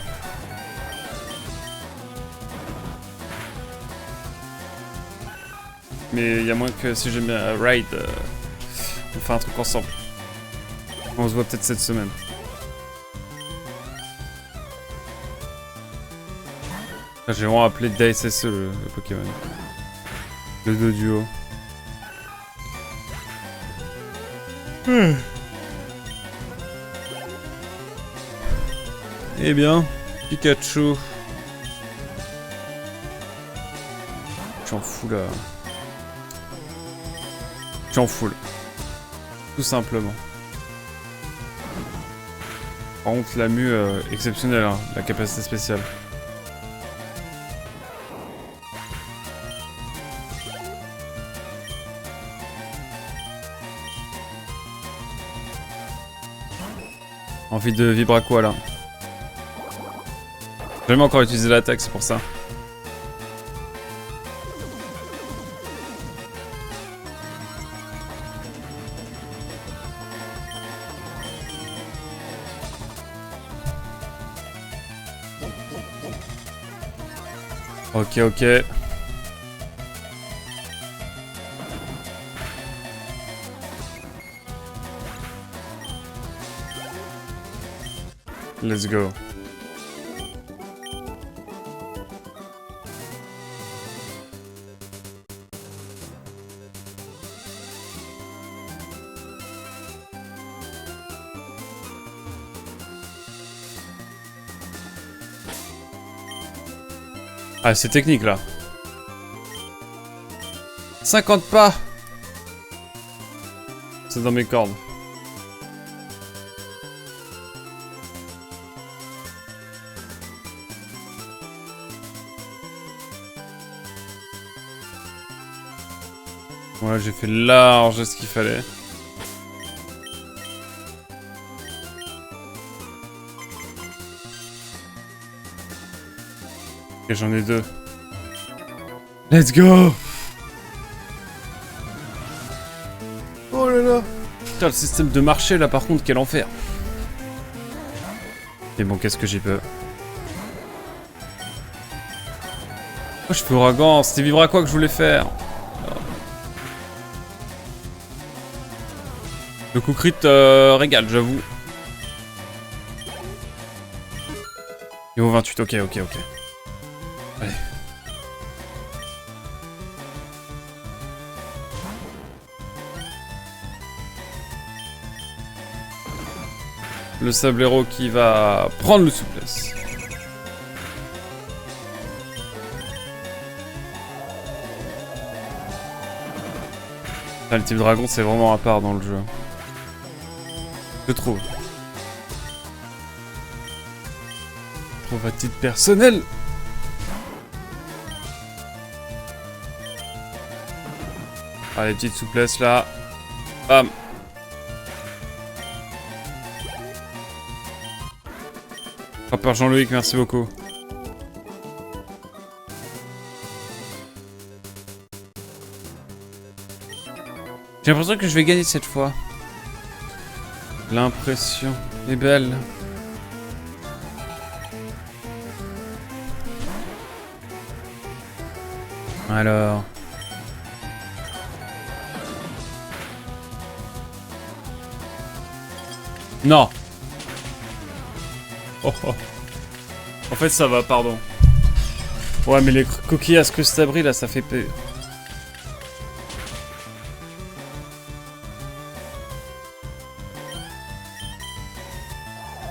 Mais il y a moins que si j'aime bien Ride, on fait un truc ensemble. On se voit peut-être cette semaine. J'ai vraiment appelé DSSE le Pokémon. Le Doduo. Eh bien, Pikachu. Je suis en full là. Je suis en full. Tout simplement. Par contre, la mue exceptionnelle, hein, la capacité spéciale. Envie de Vibraquois là. J'ai jamais encore utilisé l'attaque, c'est pour ça. Ok, ok. Let's go. Ah, c'est technique là. 50 pas. C'est dans mes cordes. Ouais, j'ai fait large ce qu'il fallait. Et j'en ai 2. Let's go! Oh là là! Putain, le système de marché là par contre, quel enfer! Et bon, qu'est-ce que j'y peux? Oh, je fais ouragan, c'était Vibraquois que je voulais faire! Le coup crit régale, j'avoue. Niveau 28, ok. Allez. Le sablero qui va prendre le souplesse. Ah, le type dragon, c'est vraiment à part dans le jeu. Je trouve. Je trouve à titre personnel. Allez, petite souplesse là. Bam. Rappeur Jean-Loïc, merci beaucoup. J'ai l'impression que je vais gagner cette fois. L'impression est belle. Alors... Non. Oh. En fait ça va, pardon. Ouais mais les coquilles à ce que cet abri là, ça fait peur.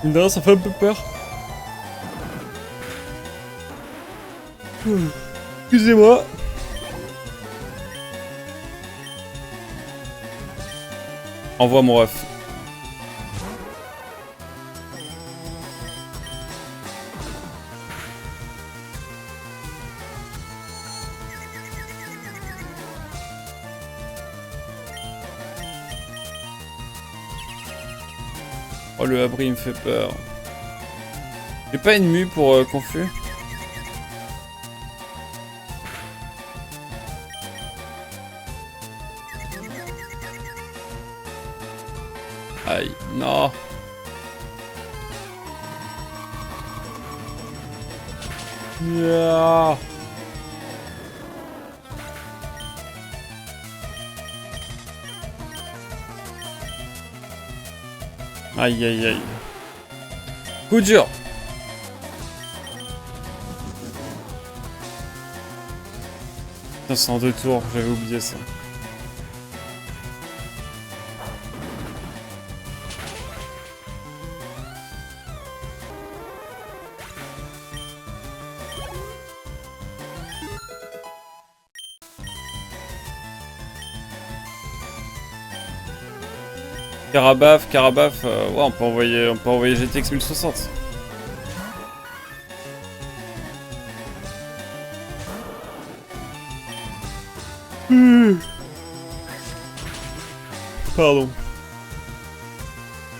Non, ça fait un peu peur. Excusez-moi. Envoie mon ref. Oh le abri il me fait peur. J'ai pas une mue pour confus. Aïe, non. Yeah. Aïe aïe aïe. Coup dur. Putain, c'est en 2 tours, j'avais oublié ça. Carabaf, ouais, on peut envoyer GTX 1060. Pardon.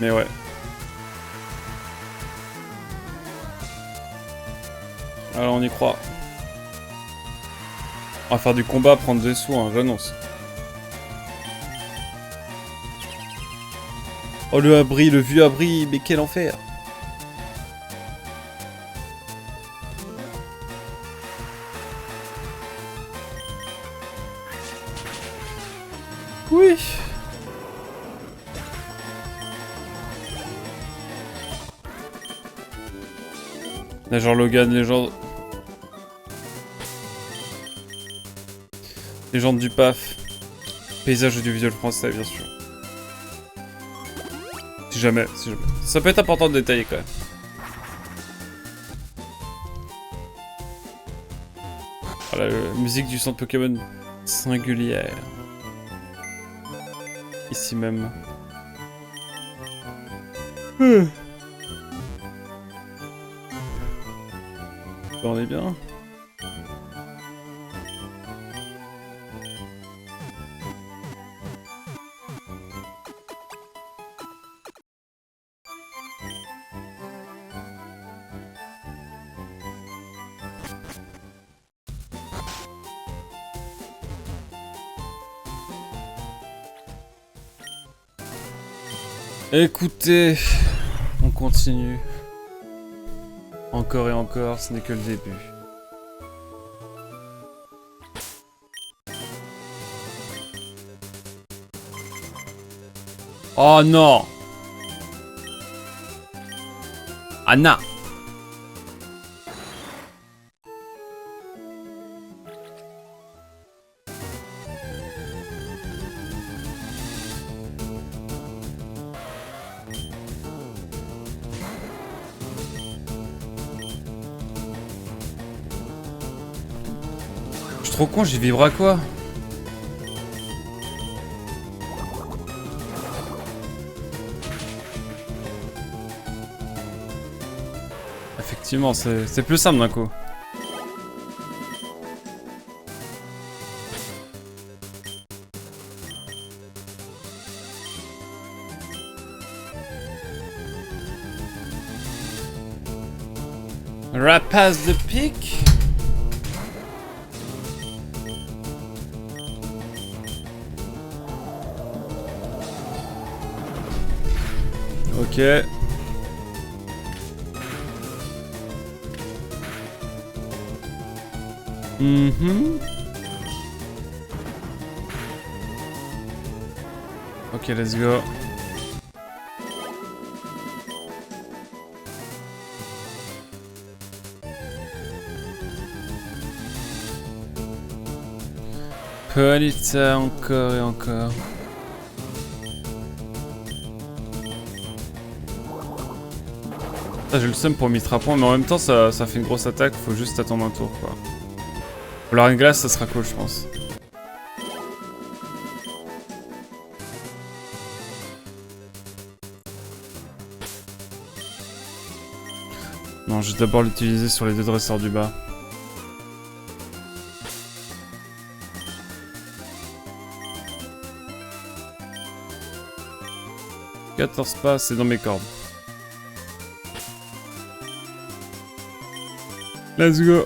Mais ouais. Alors on y croit. On va faire du combat, prendre des sous, hein, j'annonce. Oh le abri, le vieux abri, mais quel enfer. Oui. Là, genre Logan, légende du PAF. Paysage audiovisuel français, bien sûr. Si jamais. Ça peut être important de détailler quand même. Voilà, musique du centre Pokémon singulière. Ici même. On est bien. Écoutez, on continue. Encore et encore, ce n'est que le début. Oh non! Anna! Je suis trop con, j'y vibre à quoi? Effectivement, c'est plus simple d'un coup. Rapace de pique. Ok. Ok, let's go. Polita encore et encore. J'ai le seum pour Mitrapon, mais en même temps ça fait une grosse attaque, faut juste attendre un tour quoi. Pour la reine glace ça sera cool je pense. Non, je vais d'abord l'utiliser sur les deux dresseurs du bas. « 14 pas, c'est dans mes cordes. Let's go.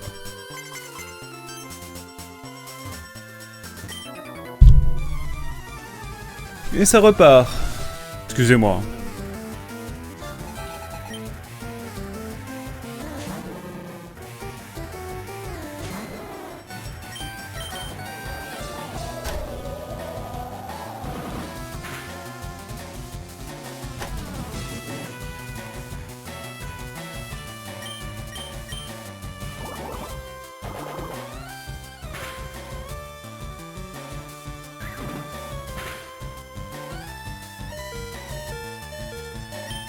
Et ça repart. Excusez-moi.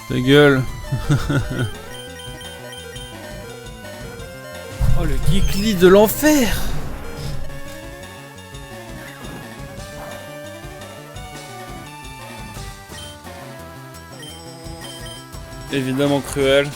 Ta gueule. Oh, le geekly de l'enfer. Évidemment cruel.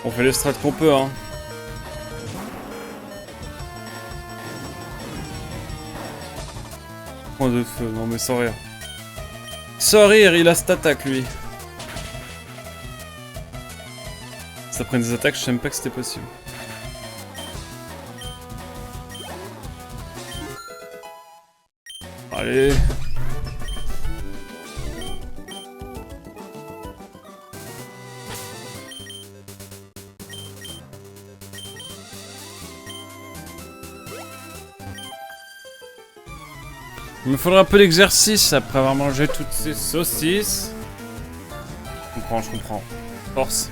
On fait les strats qu'on peut, hein. Point de feu, non mais sans rire. Sans rire, il a cette attaque lui. Ça prend des attaques, je savais même pas que c'était possible. Allez. Il me faudra un peu d'exercice après avoir mangé toutes ces saucisses. Je comprends. Force.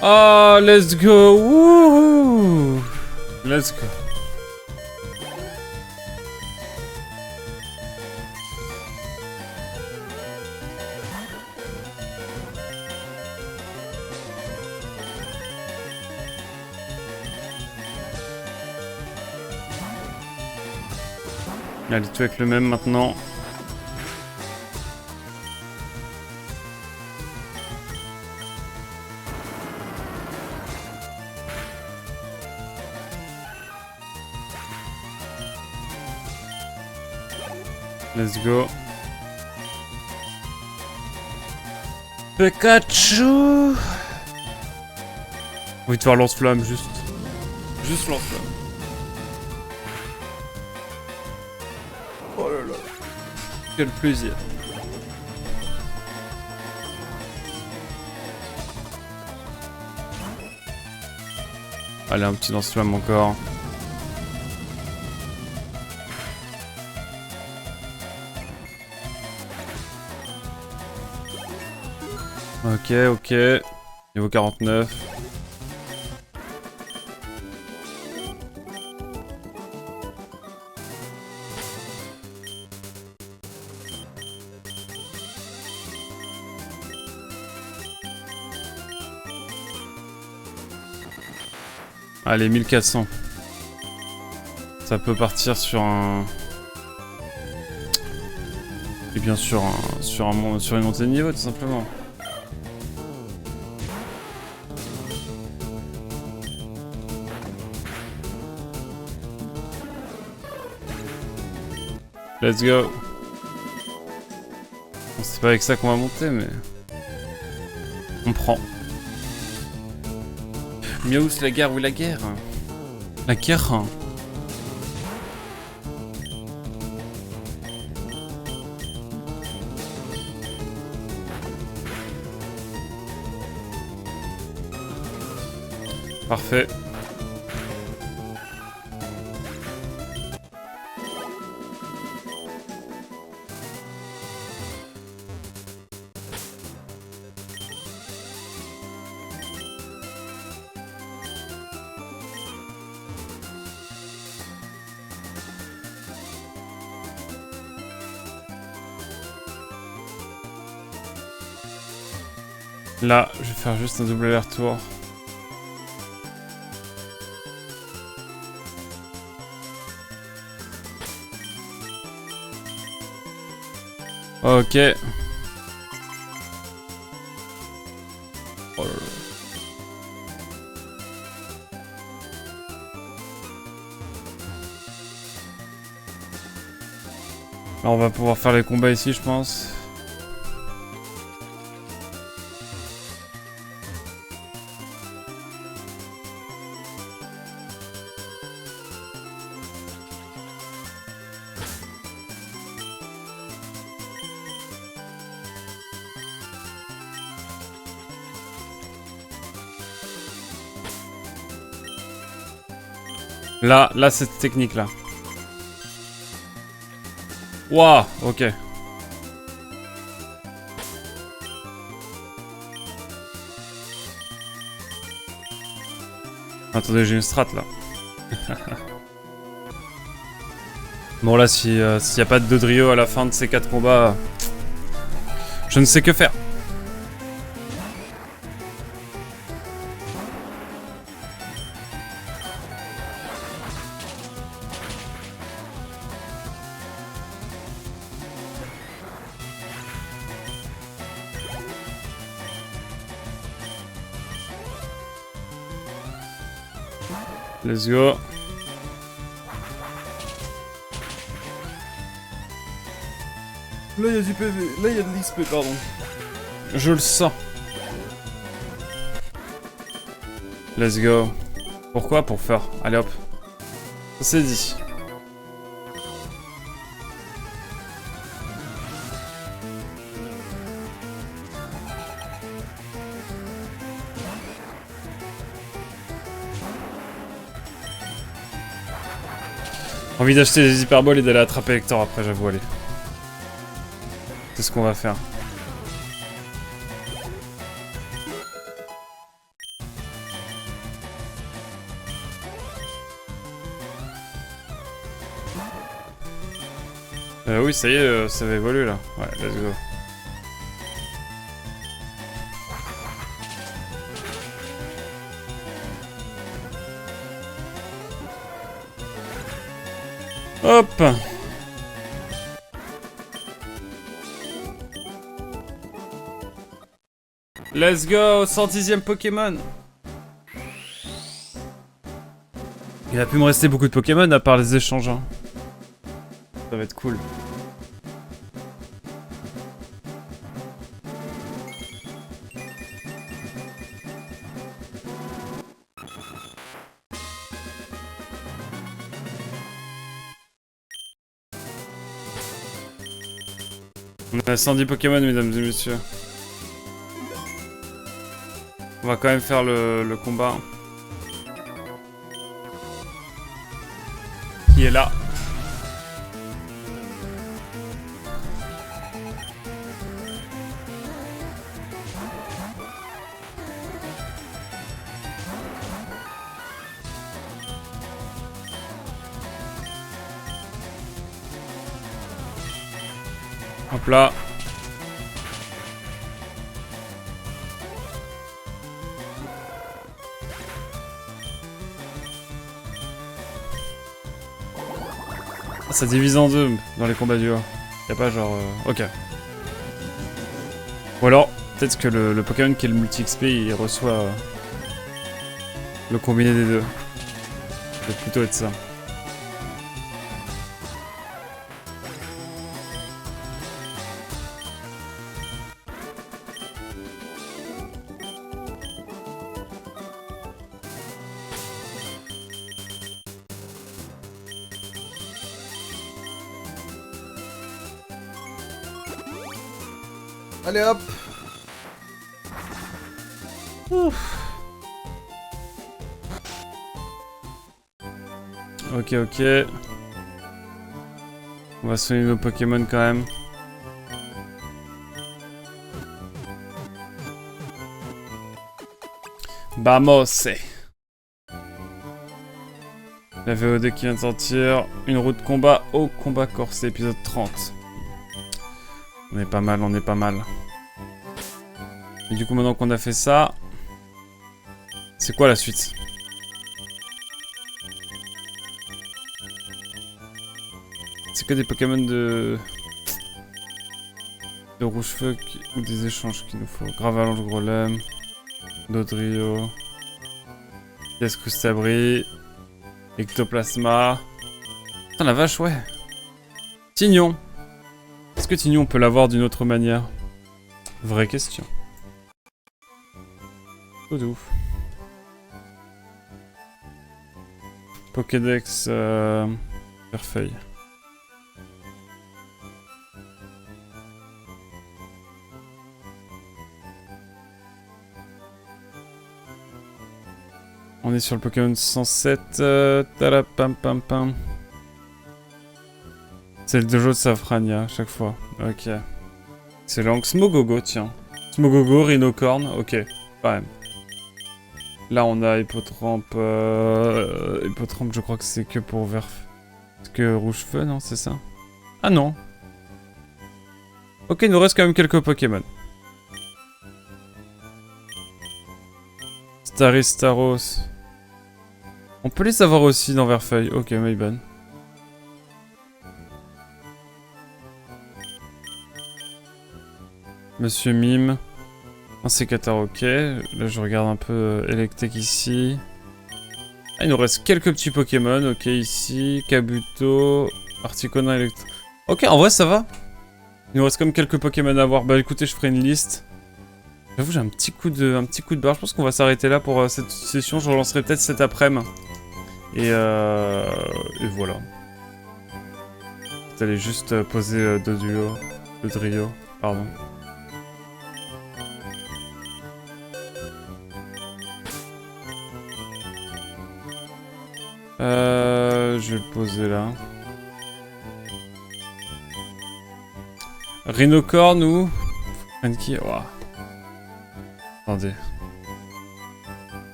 Oh, let's go! Wouhou! Let's go. Allez, tout avec le même maintenant. Let's go. Pikachu! Envie de faire lance-flamme, juste. Juste lance-flamme. Oh là là. Quel plaisir. Allez, un petit lance-flamme encore. Ok. Niveau 49. Allez, 1400. Ça peut partir sur un... Et bien sûr, sur une montée de niveau, tout simplement. Let's go. Bon, c'est pas avec ça qu'on va monter, mais... On prend. Miaous, la guerre, oui la guerre. La guerre. Parfait. Là, je vais faire juste un double aller-retour. Ok. Oh là là. Là, on va pouvoir faire les combats ici, je pense. Là, cette technique-là. Waouh, ok. Attendez, j'ai une strat, là. Bon, là, s'il n'y a pas de Dodrio à la fin de ces 4 combats, je ne sais que faire. Let's go. Là, il y a du PV. Là, il y a de l'XP, pardon. Je le sens. Let's go. Pourquoi? Pour faire. Allez hop. Ça c'est dit. Envie d'acheter des hyperboles et d'aller attraper Hector après, j'avoue, allez. C'est ce qu'on va faire. Oui, ça y est, ça va évoluer là. Ouais, let's go. Hop! Let's go! 110e Pokémon! Il a pu me rester beaucoup de Pokémon à part les échanges. Hein. Ça va être cool. On a 110 Pokémon, mesdames et messieurs. On va quand même faire le combat. Qui est là. Hop là. Ah, ça divise en deux dans les combats duo. Y'a pas genre... Ok. Ou alors, peut-être que le Pokémon qui est le multi-XP, il reçoit le combiné des deux. Ça peut plutôt être ça. Allez hop. Ouf. Ok, ok. On va soigner nos Pokémon quand même. Vamos. La VOD qui vient de sortir. Une route combat au combat corsé, épisode 30. On est pas mal, on est pas mal. Et du coup, maintenant qu'on a fait ça... C'est quoi la suite? C'est que des Pokémon de rouge-feu ou des échanges qu'il nous faut. Gravalonge, Grolem, Dodrio, Cascustabri, Ectoplasma. Putain la vache, ouais. Tignon. Est-ce que Tignon on peut l'avoir d'une autre manière? Vraie question. Oh de ouf. Pokédex Perfeuille. On est sur le Pokémon 107. Talapam pam pam. C'est le dojo de Safrania, à chaque fois. Ok. C'est l'angle Smogogo, tiens. Smogogo, Rhinocorn, ok. Quand même. Là, on a Hippotrampe. Hippotrampe, je crois que c'est que pour vert. Est-ce que rouge feu, non, c'est ça? Ah non. Ok, il nous reste quand même quelques Pokémon. Staros. On peut les avoir aussi dans Verfeuille. Ok, my bad. Monsieur Mime. Un sécateur, ok. Là, je regarde un peu Electek ici. Ah, il nous reste quelques petits Pokémon. Ok, ici. Kabuto. Articuno, Electro. Ok, en vrai, ça va. Il nous reste comme quelques Pokémon à voir. Bah, écoutez, je ferai une liste. J'avoue, j'ai un petit coup de barre. Je pense qu'on va s'arrêter là pour cette session. Je relancerai peut-être cet après-midi. Et voilà. J'allais juste poser deux Drio. Pardon. Je vais le poser là. Rhinocorn ou... Frankie, wow. Attendez.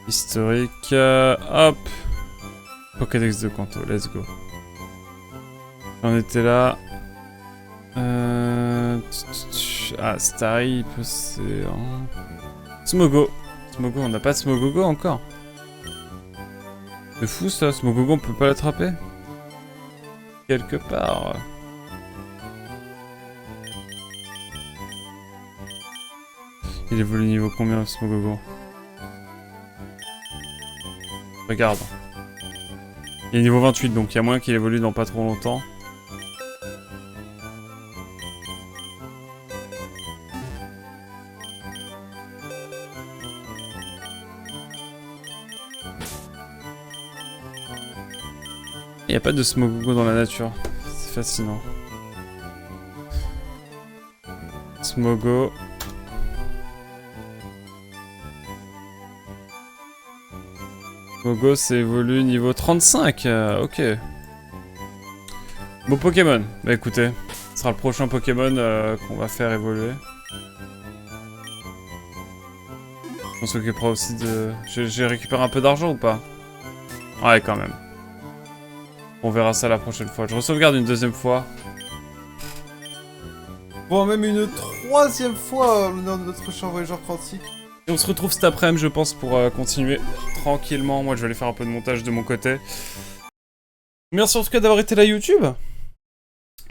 Historique, hop. Pokédex de Kanto, let's go. On était là. Ah, Starry, c'est... Smogo. Smogo, on n'a pas de Smogogo encore. C'est fou ça, Smogogo on peut pas l'attraper. Quelque part. Il évolue niveau combien Smogogo? Regarde. Il est niveau 28 donc il y a moyen qu'il évolue dans pas trop longtemps. Il n'y a pas de Smogogo dans la nature. C'est fascinant. Smogo. Smogo c'est évolue niveau 35. Ok. Beau Pokémon. Bah écoutez, ce sera le prochain Pokémon qu'on va faire évoluer. On s'occupera aussi de... J'ai récupéré un peu d'argent ou pas? Ouais, quand même. On verra ça la prochaine fois. Je re-sauvegarde une deuxième fois. Bon, même une troisième fois l'honneur de notre cher voyageur quantique. Et on se retrouve cet après-midi, je pense, pour continuer tranquillement. Moi, je vais aller faire un peu de montage de mon côté. Merci en tout cas d'avoir été là, YouTube.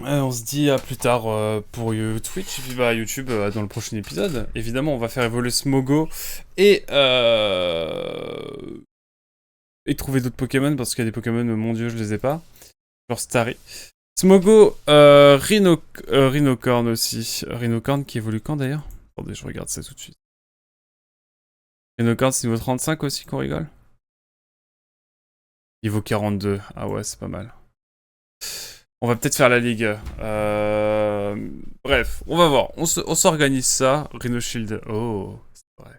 On se dit à plus tard pour Twitch. Et puis bah, YouTube dans le prochain épisode. Évidemment, on va faire évoluer Smogo. Et trouver d'autres Pokémon, parce qu'il y a des Pokémon, mon dieu, je les ai pas. Genre Starry. Smogo, Rhinocorn aussi. Rhinocorn qui évolue quand d'ailleurs? Attendez, je regarde ça tout de suite. Rhinocorn, c'est niveau 35 aussi qu'on rigole? Niveau 42. Ah ouais, c'est pas mal. On va peut-être faire la ligue. Bref, on va voir. On s'organise ça. Rhino Shield. Oh, c'est vrai.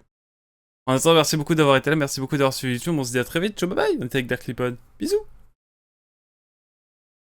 En attendant, merci beaucoup d'avoir été là. Merci beaucoup d'avoir suivi YouTube. On se dit à très vite. Ciao, bye bye. On était avec Dark Lipod. Bisous.